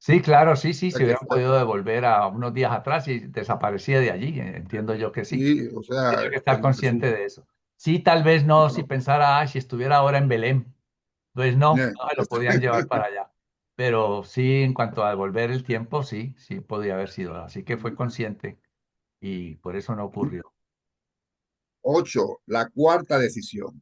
Speaker 1: Sí, claro, sí, sí,
Speaker 10: sea
Speaker 1: se
Speaker 10: que
Speaker 1: hubieran podido devolver a unos días atrás y desaparecía de allí, entiendo yo que sí.
Speaker 10: sí, o sea,
Speaker 1: Tiene que estar consciente de eso. Sí, tal vez no si
Speaker 10: no,
Speaker 1: pensara, si estuviera ahora en Belén, pues no,
Speaker 10: eh,
Speaker 1: no se lo podían llevar para allá. Pero sí, en cuanto a devolver el tiempo, sí, sí podía haber sido. Así que fue consciente y por eso no ocurrió.
Speaker 10: 8, la cuarta decisión.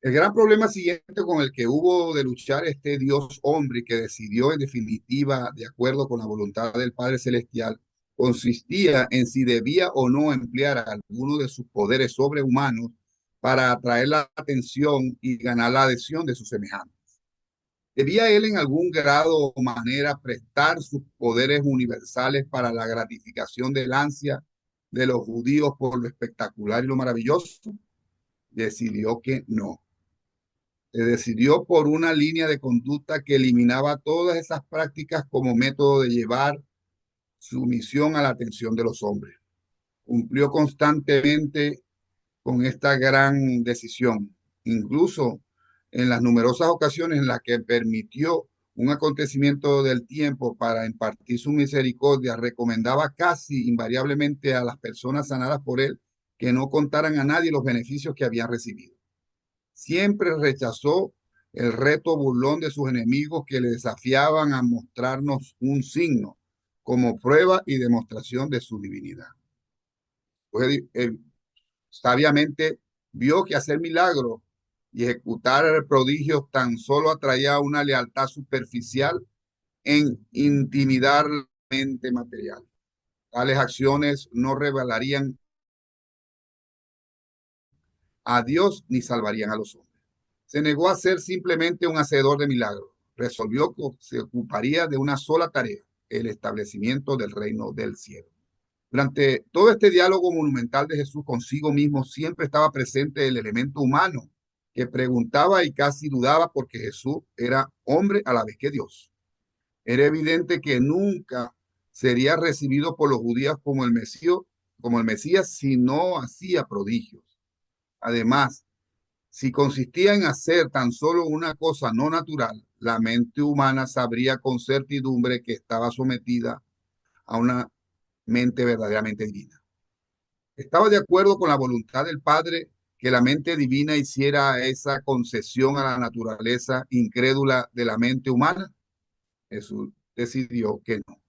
Speaker 10: El gran problema siguiente con el que hubo de luchar este Dios hombre que decidió en definitiva, de acuerdo con la voluntad del Padre Celestial, consistía en si debía o no emplear alguno de sus poderes sobrehumanos para atraer la atención y ganar la adhesión de sus semejantes. ¿Debía él en algún grado o manera prestar sus poderes universales para la gratificación del ansia de los judíos por lo espectacular y lo maravilloso? Decidió que no. Se decidió por una línea de conducta que eliminaba todas esas prácticas como método de llevar su misión a la atención de los hombres. Cumplió constantemente con esta gran decisión, incluso en las numerosas ocasiones en las que permitió un acontecimiento del tiempo para impartir su misericordia, recomendaba casi invariablemente a las personas sanadas por él que no contaran a nadie los beneficios que habían recibido. Siempre rechazó el reto burlón de sus enemigos que le desafiaban a mostrarnos un signo como prueba y demostración de su divinidad. Pues, sabiamente vio que hacer milagros y ejecutar prodigios tan solo atraía una lealtad superficial en intimidar la mente material. Tales acciones no revelarían a Dios ni salvarían a los hombres. Se negó a ser simplemente un hacedor de milagros. Resolvió que se ocuparía de una sola tarea, el establecimiento del reino del cielo. Durante todo este diálogo monumental de Jesús consigo mismo siempre estaba presente el elemento humano que preguntaba y casi dudaba porque Jesús era hombre a la vez que Dios. Era evidente que nunca sería recibido por los judíos como el Mesías si no hacía prodigios. Además, si consistía en hacer tan solo una cosa no natural, la mente humana sabría con certidumbre que estaba sometida a una mente verdaderamente divina. Estaba de acuerdo con la voluntad del Padre que la mente divina hiciera esa concesión a la naturaleza incrédula de la mente humana. Jesús decidió que no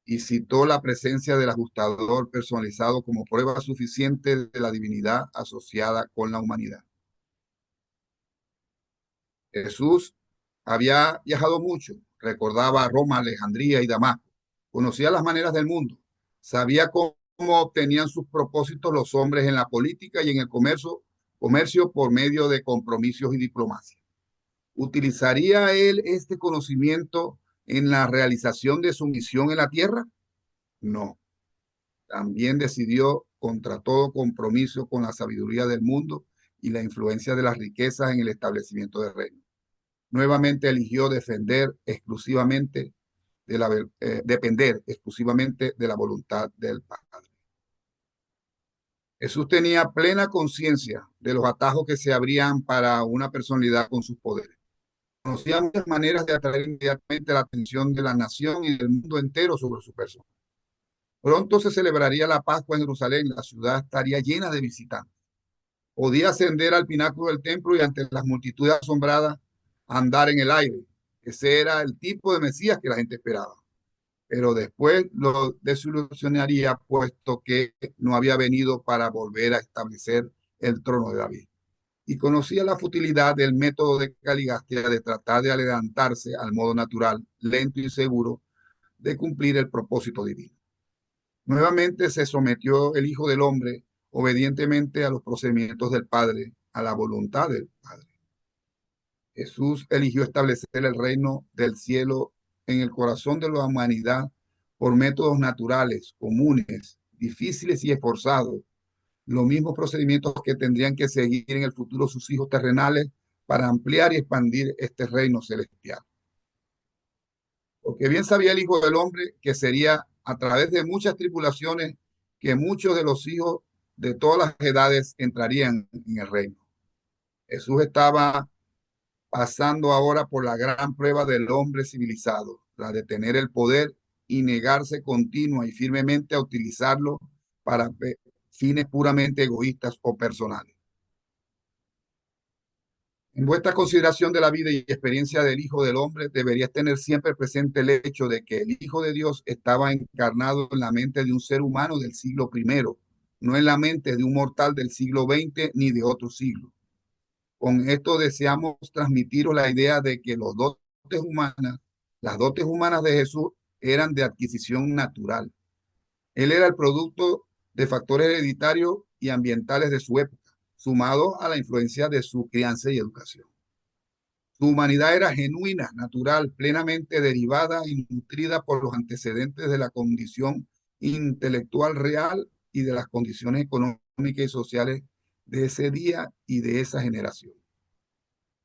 Speaker 10: y citó la presencia del ajustador personalizado como prueba suficiente de la divinidad asociada con la humanidad. Jesús había viajado mucho, recordaba Roma, Alejandría y Damasco, conocía las maneras del mundo, sabía cómo obtenían sus propósitos los hombres en la política y en el comercio por medio de compromisos y diplomacia. ¿Utilizaría él este conocimiento en la realización de su misión en la tierra? No. También decidió contra todo compromiso con la sabiduría del mundo y la influencia de las riquezas en el establecimiento del reino. Nuevamente eligió depender exclusivamente de la voluntad del Padre. Jesús tenía plena conciencia de los atajos que se abrían para una personalidad con sus poderes. Conocía muchas maneras de atraer inmediatamente la atención de la nación y del mundo entero sobre su persona. Pronto se celebraría la Pascua en Jerusalén, la ciudad estaría llena de visitantes. Podía ascender al pináculo del templo y ante las multitudes asombradas andar en el aire. Ese era el tipo de Mesías que la gente esperaba. Pero después lo desilusionaría, puesto que no había venido para volver a establecer el trono de David. Y conocía la futilidad del método de Caligastia de tratar de adelantarse al modo natural, lento y seguro de cumplir el propósito divino. Nuevamente se sometió el Hijo del Hombre obedientemente a los procedimientos del Padre, a la voluntad del Padre. Jesús eligió establecer el reino del cielo en el corazón de la humanidad por métodos naturales, comunes, difíciles y esforzados, los mismos procedimientos que tendrían que seguir en el futuro sus hijos terrenales para ampliar y expandir este reino celestial. Porque bien sabía el Hijo del Hombre que sería a través de muchas tribulaciones que muchos de los hijos de todas las edades entrarían en el reino. Jesús estaba pasando ahora por la gran prueba del hombre civilizado, la de tener el poder y negarse continua y firmemente a utilizarlo para fines puramente egoístas o personales. En vuestra consideración de la vida y experiencia del Hijo del Hombre, deberías tener siempre presente el hecho de que el Hijo de Dios estaba encarnado en la mente de un ser humano del siglo I, no en la mente de un mortal del siglo XX ni de otro siglo. Con esto deseamos transmitiros la idea de que las dotes humanas de Jesús eran de adquisición natural. Él era el producto de factores hereditarios y ambientales de su época, sumados a la influencia de su crianza y educación. Su humanidad era genuina, natural, plenamente derivada y nutrida por los antecedentes de la condición intelectual real y de las condiciones económicas y sociales de ese día y de esa generación.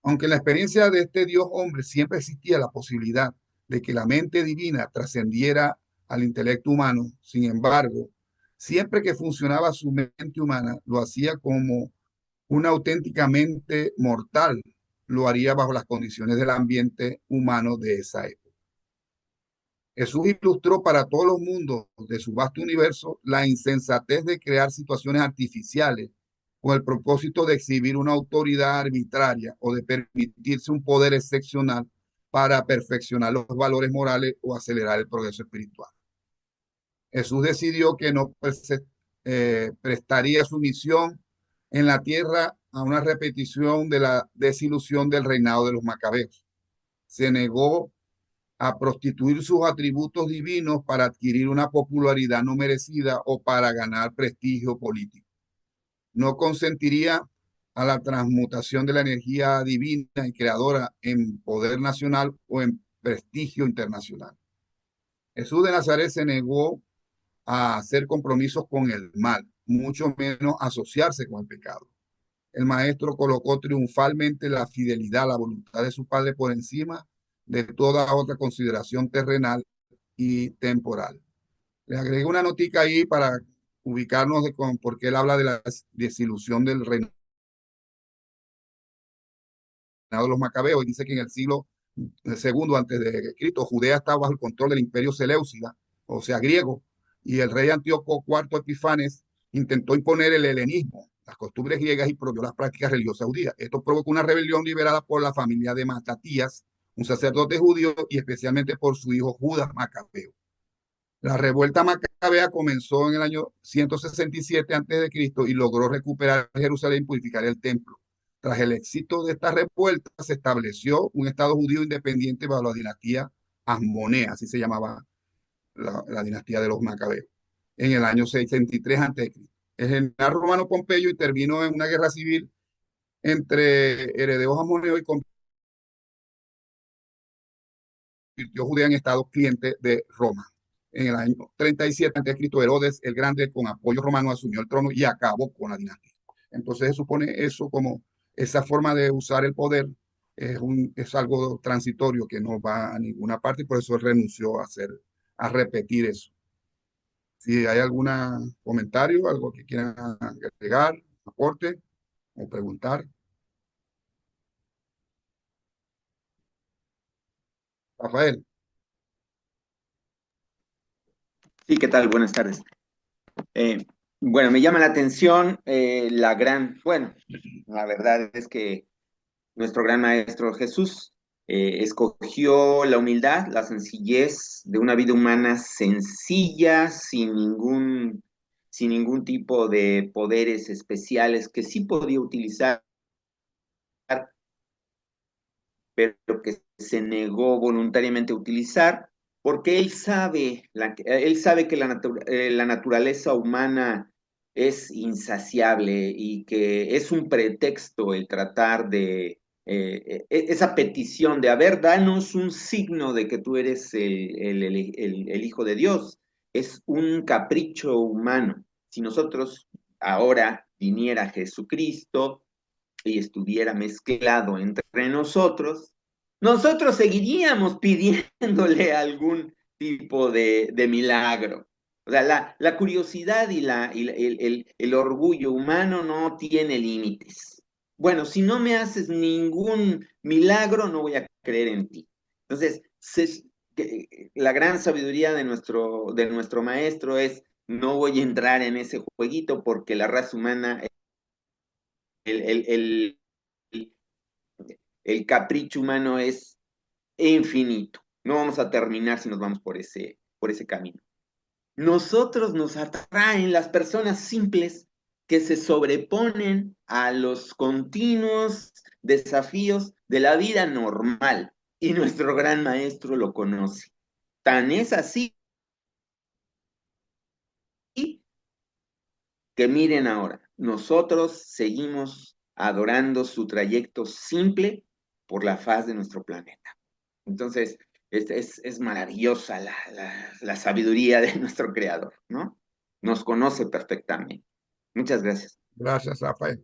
Speaker 10: Aunque en la experiencia de este Dios hombre siempre existía la posibilidad de que la mente divina trascendiera al intelecto humano, sin embargo, siempre que funcionaba su mente humana, lo hacía como una auténticamente mortal, lo haría bajo las condiciones del ambiente humano de esa época. Jesús ilustró para todos los mundos de su vasto universo la insensatez de crear situaciones artificiales con el propósito de exhibir una autoridad arbitraria o de permitirse un poder excepcional para perfeccionar los valores morales o acelerar el progreso espiritual. Jesús decidió que no prestaría su misión en la tierra a una repetición de la desilusión del reinado de los macabeos. Se negó a prostituir sus atributos divinos para adquirir una popularidad no merecida o para ganar prestigio político. No consentiría a la transmutación de la energía divina y creadora en poder nacional o en prestigio internacional. Jesús de Nazaret se negó a hacer compromisos con el mal, mucho menos asociarse con el pecado. el maestro colocó triunfalmente la fidelidad a la voluntad de su padre por encima de toda otra consideración terrenal y temporal. Le agregué una notica ahí para ubicarnos porque él habla de la desilusión del reinado de los macabeos y dice que en el siglo segundo antes de Cristo, Judea estaba bajo el control del imperio Seleucida, o sea, griego, y el rey Antíoco IV Epifanes intentó imponer el helenismo, las costumbres griegas y prohibió las prácticas religiosas judías. Esto provocó una rebelión liderada por la familia de Matatías, un sacerdote judío, y especialmente por su hijo Judas Macabeo. La revuelta macabea comenzó en el año 167 a.C. y logró recuperar Jerusalén y purificar el templo. Tras el éxito de esta revuelta, se estableció un estado judío independiente bajo la dinastía Asmonea, así se llamaba la dinastía de los macabeos, en el año 63 a.C. El general romano Pompeyo intervino en una guerra civil entre herederos asmoneos y convirtió Judea en estado cliente de Roma. En el año 37 a.C., Herodes el Grande, con apoyo romano, asumió el trono y acabó con la dinastía. Entonces se supone eso como esa forma de usar el poder es algo transitorio que no va a ninguna parte y por eso él renunció a repetir eso. Si hay algún comentario, algo que quieran agregar, aporte o preguntar. Rafael.
Speaker 11: Sí, ¿qué tal? Buenas tardes. Bueno, me llama la atención la verdad es que nuestro gran maestro Jesús escogió la humildad, la sencillez de una vida humana sencilla, sin ningún tipo de poderes especiales que sí podía utilizar, pero que se negó voluntariamente a utilizar, porque él sabe que la naturaleza humana es insaciable y que es un pretexto el tratar de esa petición de, a ver, danos un signo de que tú eres el Hijo de Dios. Es un capricho humano. Si nosotros ahora viniera Jesucristo y estuviera mezclado entre nosotros, nosotros seguiríamos pidiéndole algún tipo de milagro. O sea, la curiosidad y el orgullo humano no tiene límites. Bueno, si no me haces ningún milagro, no voy a creer en ti. Entonces, la gran sabiduría de nuestro maestro es: no voy a entrar en ese jueguito porque la raza humana, el, el capricho humano es infinito. No vamos a terminar si nos vamos por ese camino. Nosotros nos atraen las personas simples que se sobreponen a los continuos desafíos de la vida normal. Y nuestro gran maestro lo conoce. Tan es así que miren ahora, nosotros seguimos adorando su trayecto simple por la faz de nuestro planeta. Entonces, es maravillosa la sabiduría de nuestro Creador, ¿no? Nos conoce perfectamente. Muchas gracias.
Speaker 10: Gracias, Rafael.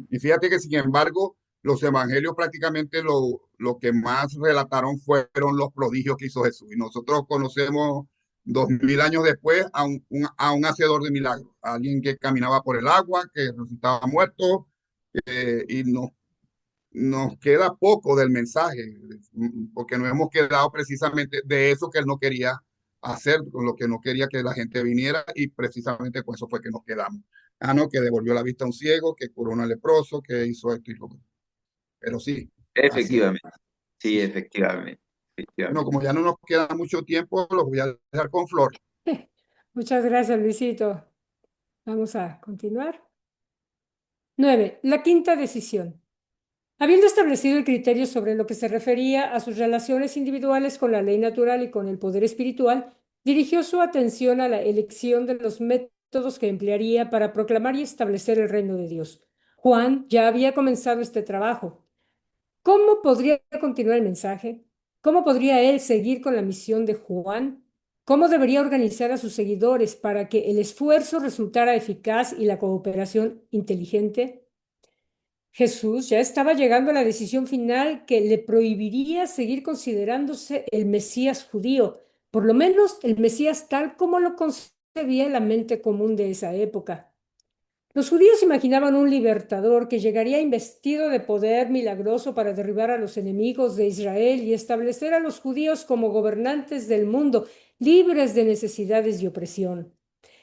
Speaker 10: Y fíjate que, sin embargo, los evangelios prácticamente lo que más relataron fueron los prodigios que hizo Jesús. Y nosotros conocemos 2000 años después a un hacedor de milagros, a alguien que caminaba por el agua, que resucitaba muerto, y nos queda poco del mensaje, porque nos hemos quedado precisamente de eso que él no quería hacer, con lo que no quería que la gente viniera, y precisamente con eso fue que nos quedamos. No, que devolvió la vista a un ciego, que curó a un leproso, que hizo esto y lo otro. Pero sí, así es.
Speaker 11: Efectivamente, sí, efectivamente.
Speaker 10: Bueno, como ya no nos queda mucho tiempo, los voy a dejar con Flor.
Speaker 2: Muchas gracias, Luisito. Vamos a continuar. 9. La quinta decisión. Habiendo establecido el criterio sobre lo que se refería a sus relaciones individuales con la ley natural y con el poder espiritual, dirigió su atención a la elección de los métodos que emplearía para proclamar y establecer el reino de Dios. Juan ya había comenzado este trabajo. ¿Cómo podría continuar el mensaje? ¿Cómo podría él seguir con la misión de Juan? ¿Cómo debería organizar a sus seguidores para que el esfuerzo resultara eficaz y la cooperación inteligente? Jesús ya estaba llegando a la decisión final que le prohibiría seguir considerándose el Mesías judío, por lo menos el Mesías tal como lo concebía la mente común de esa época. Los judíos imaginaban un libertador que llegaría investido de poder milagroso para derribar a los enemigos de Israel y establecer a los judíos como gobernantes del mundo, libres de necesidades y opresión.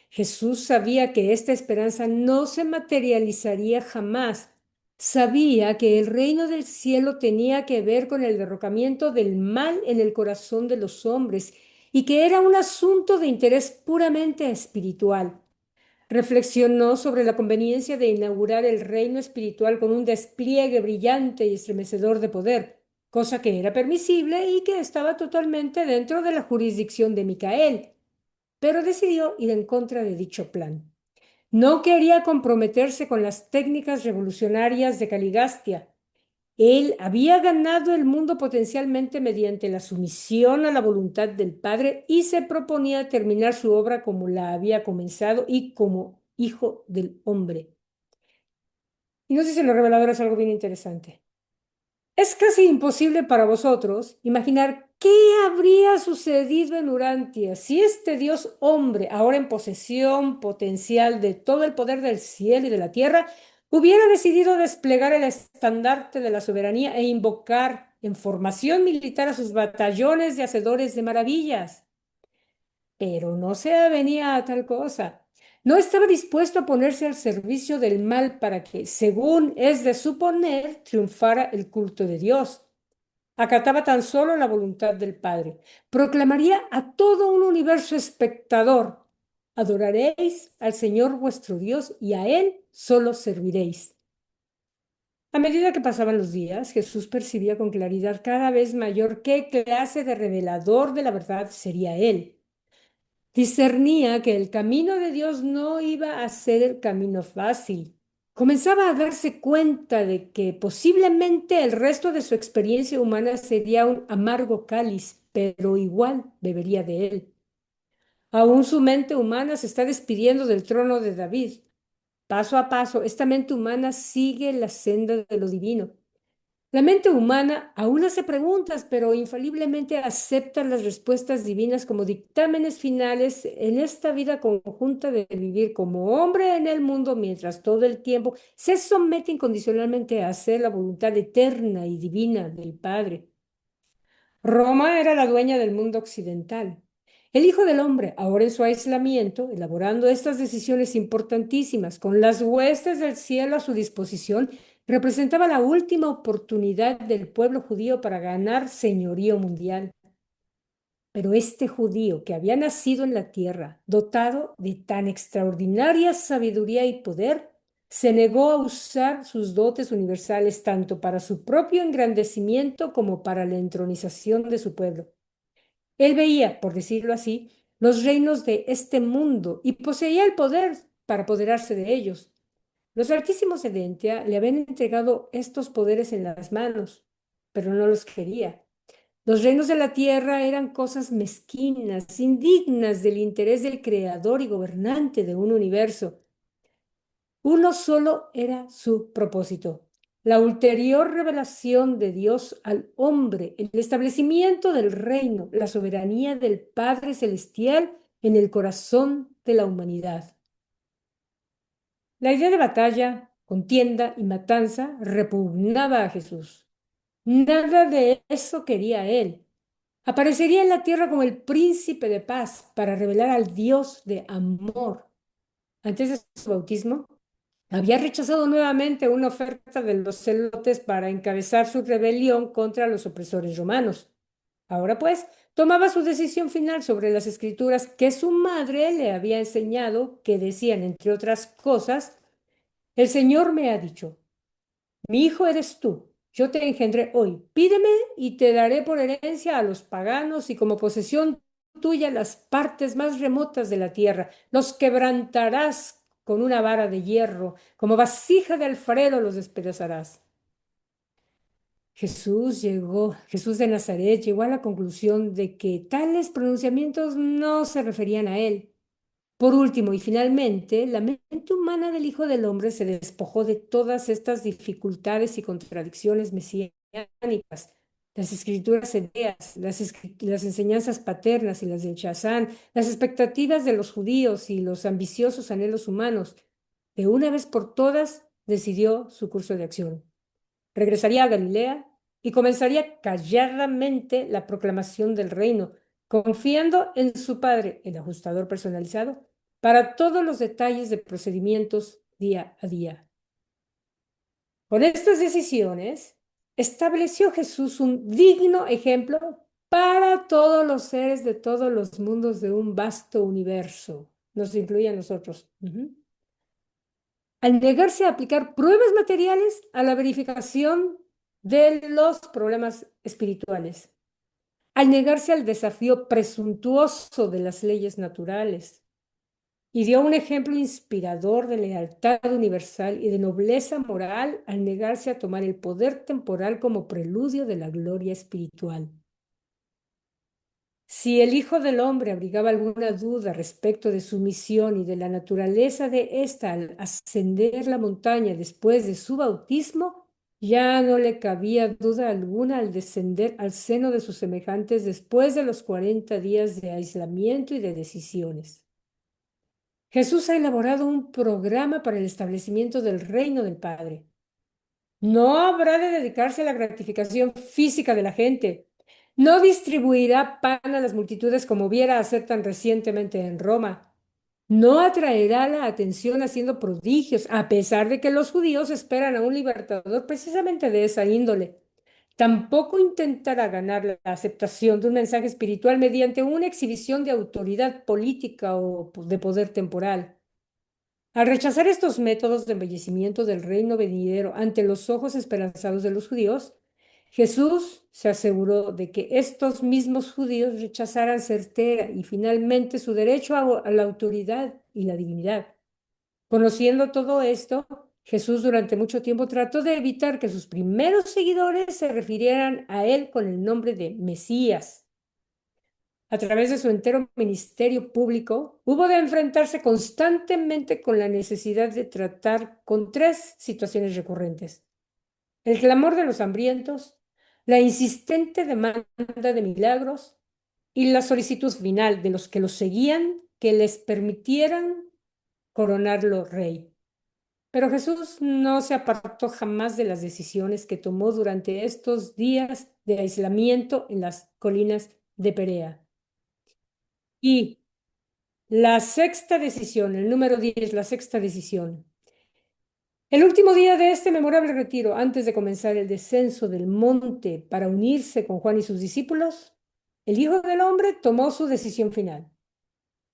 Speaker 2: Jesús sabía que esta esperanza no se materializaría jamás. Sabía que el reino del cielo tenía que ver con el derrocamiento del mal en el corazón de los hombres y que era un asunto de interés puramente espiritual. Reflexionó sobre la conveniencia de inaugurar el reino espiritual con un despliegue brillante y estremecedor de poder, cosa que era permisible y que estaba totalmente dentro de la jurisdicción de Micael, pero decidió ir en contra de dicho plan. No quería comprometerse con las técnicas revolucionarias de Caligastia. Él había ganado el mundo potencialmente mediante la sumisión a la voluntad del Padre y se proponía terminar su obra como la había comenzado y como hijo del hombre. Y nos dice los reveladores algo bien interesante. Es casi imposible para vosotros imaginar qué habría sucedido en Urantia si este Dios hombre, ahora en posesión potencial de todo el poder del cielo y de la tierra, hubiera decidido desplegar el estandarte de la soberanía e invocar en formación militar a sus batallones de hacedores de maravillas. Pero no se avenía a tal cosa. No estaba dispuesto a ponerse al servicio del mal para que, según es de suponer, triunfara el culto de Dios. Acataba tan solo la voluntad del Padre. Proclamaría a todo un universo espectador: adoraréis al Señor vuestro Dios y a Él solo serviréis. A medida que pasaban los días, Jesús percibía con claridad cada vez mayor qué clase de revelador de la verdad sería Él. Discernía que el camino de Dios no iba a ser el camino fácil. Comenzaba a darse cuenta de que posiblemente el resto de su experiencia humana sería un amargo cáliz, pero igual bebería de él. Aún su mente humana se está despidiendo del trono de David. Paso a paso, esta mente humana sigue la senda de lo divino. La mente humana aún hace preguntas, pero infaliblemente acepta las respuestas divinas como dictámenes finales en esta vida conjunta de vivir como hombre en el mundo mientras todo el tiempo se somete incondicionalmente a hacer la voluntad eterna y divina del Padre. Roma era la dueña del mundo occidental. El Hijo del Hombre, ahora en su aislamiento, elaborando estas decisiones importantísimas, con las huestes del cielo a su disposición, representaba la última oportunidad del pueblo judío para ganar señorío mundial. Pero este judío que había nacido en la tierra, dotado de tan extraordinaria sabiduría y poder, se negó a usar sus dotes universales tanto para su propio engrandecimiento como para la entronización de su pueblo. Él veía, por decirlo así, los reinos de este mundo y poseía el poder para apoderarse de ellos. Los altísimos de Dentia le habían entregado estos poderes en las manos, pero no los quería. Los reinos de la tierra eran cosas mezquinas, indignas del interés del creador y gobernante de un universo. Uno solo era su propósito: la ulterior revelación de Dios al hombre, el establecimiento del reino, la soberanía del Padre Celestial en el corazón de la humanidad. La idea de batalla, contienda y matanza repugnaba a Jesús. Nada de eso quería él. Aparecería en la tierra como el príncipe de paz para revelar al Dios de amor. Antes de su bautismo, había rechazado nuevamente una oferta de los celotes para encabezar su rebelión contra los opresores romanos. Ahora pues, tomaba su decisión final sobre las escrituras que su madre le había enseñado, que decían, entre otras cosas: el Señor me ha dicho, mi hijo eres tú, yo te engendré hoy, pídeme y te daré por herencia a los paganos y como posesión tuya las partes más remotas de la tierra. Los quebrantarás con una vara de hierro, como vasija de alfarero los despedazarás. Jesús de Nazaret llegó a la conclusión de que tales pronunciamientos no se referían a él. Por último y finalmente, la mente humana del Hijo del Hombre se despojó de todas estas dificultades y contradicciones mesiánicas. Las escrituras hebreas, las enseñanzas paternas y las del Shazán, las expectativas de los judíos y los ambiciosos anhelos humanos. De una vez por todas, decidió su curso de acción. Regresaría a Galilea y comenzaría calladamente la proclamación del reino, confiando en su padre, el ajustador personalizado, para todos los detalles de procedimientos día a día. Con estas decisiones, estableció Jesús un digno ejemplo para todos los seres de todos los mundos de un vasto universo. Nos incluye a nosotros. Al negarse a aplicar pruebas materiales a la verificación de los problemas espirituales, al negarse al desafío presuntuoso de las leyes naturales, y dio un ejemplo inspirador de lealtad universal y de nobleza moral al negarse a tomar el poder temporal como preludio de la gloria espiritual. Si el Hijo del Hombre abrigaba alguna duda respecto de su misión y de la naturaleza de ésta al ascender la montaña después de su bautismo, ya no le cabía duda alguna al descender al seno de sus semejantes después de los 40 días de aislamiento y de decisiones. Jesús ha elaborado un programa para el establecimiento del reino del Padre. No habrá de dedicarse a la gratificación física de la gente. No distribuirá pan a las multitudes como viera hacer tan recientemente en Roma. No atraerá la atención haciendo prodigios, a pesar de que los judíos esperan a un libertador precisamente de esa índole. Tampoco intentará ganar la aceptación de un mensaje espiritual mediante una exhibición de autoridad política o de poder temporal. Al rechazar estos métodos de embellecimiento del reino venidero ante los ojos esperanzados de los judíos, Jesús se aseguró de que estos mismos judíos rechazaran certera y finalmente su derecho a la autoridad y la divinidad. Conociendo todo esto, Jesús durante mucho tiempo trató de evitar que sus primeros seguidores se refirieran a él con el nombre de Mesías. A través de su entero ministerio público, hubo de enfrentarse constantemente con la necesidad de tratar con tres situaciones recurrentes: el clamor de los hambrientos, la insistente demanda de milagros y la solicitud final de los que los seguían que les permitieran coronarlo rey. Pero Jesús no se apartó jamás de las decisiones que tomó durante estos días de aislamiento en las colinas de Perea. Y la sexta decisión, el número 10, la sexta decisión. El último día de este memorable retiro, antes de comenzar el descenso del monte para unirse con Juan y sus discípulos, el Hijo del Hombre tomó su decisión final.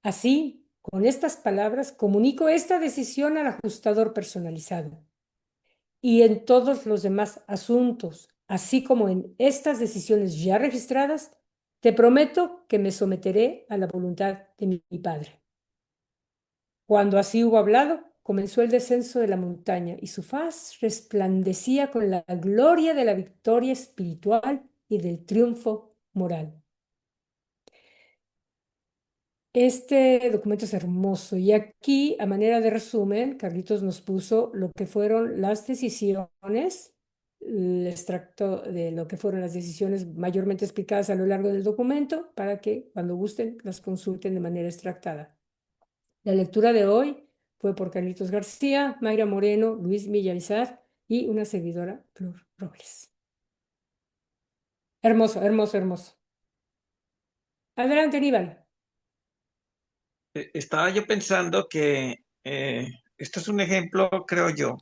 Speaker 2: Así, con estas palabras, comunico esta decisión al ajustador personalizado. Y en todos los demás asuntos, así como en estas decisiones ya registradas, te prometo que me someteré a la voluntad de mi Padre. Cuando así hubo hablado, comenzó el descenso de la montaña y su faz resplandecía con la gloria de la victoria espiritual y del triunfo moral. Este documento es hermoso y aquí, a manera de resumen, Carlitos nos puso lo que fueron las decisiones, el extracto de lo que fueron las decisiones mayormente explicadas a lo largo del documento para que cuando gusten las consulten de manera extractada. La lectura de hoy fue por Carlitos García, Mayra Moreno, Luis Villavizar y una servidora, Flor Robles. Hermoso, hermoso, hermoso. Adelante, Aníbal.
Speaker 3: Estaba yo pensando que esto es un ejemplo, creo yo,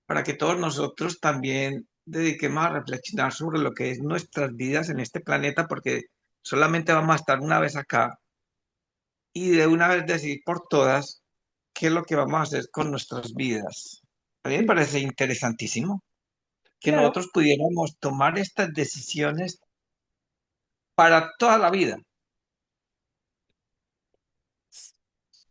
Speaker 3: para que todos nosotros también dediquemos a reflexionar sobre lo que es nuestras vidas en este planeta, porque solamente vamos a estar una vez acá y de una vez decidir por todas qué es lo que vamos a hacer con nuestras vidas. A mí me parece interesantísimo que
Speaker 2: Claro.
Speaker 3: nosotros pudiéramos tomar estas decisiones para toda la vida.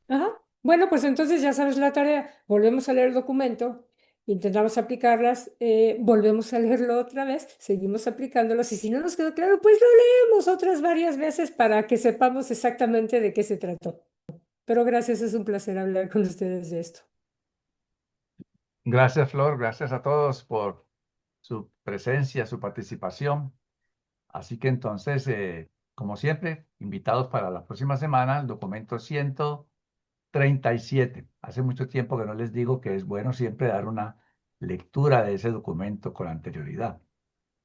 Speaker 2: Ajá. Bueno, pues entonces ya sabes la tarea. Volvemos a leer el documento, intentamos aplicarlas, volvemos a leerlo otra vez, seguimos aplicándolas y si no nos quedó claro, pues lo leemos otras varias veces para que sepamos exactamente de qué se trató. Pero gracias, es un placer hablar con ustedes de esto.
Speaker 1: Gracias, Flor. Gracias a todos por su presencia, su participación. Así que entonces, como siempre, invitados para la próxima semana, el documento 137. Hace mucho tiempo que no les digo que es bueno siempre dar una lectura de ese documento con anterioridad.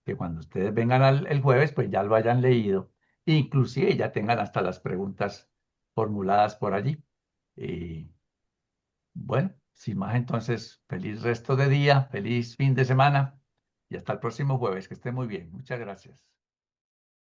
Speaker 1: Que cuando ustedes vengan el jueves, pues ya lo hayan leído. Inclusive ya tengan hasta las preguntas formuladas por allí. Y bueno, sin más, entonces, feliz resto de día, feliz fin de semana y hasta el próximo jueves. Que esté muy bien. Muchas gracias.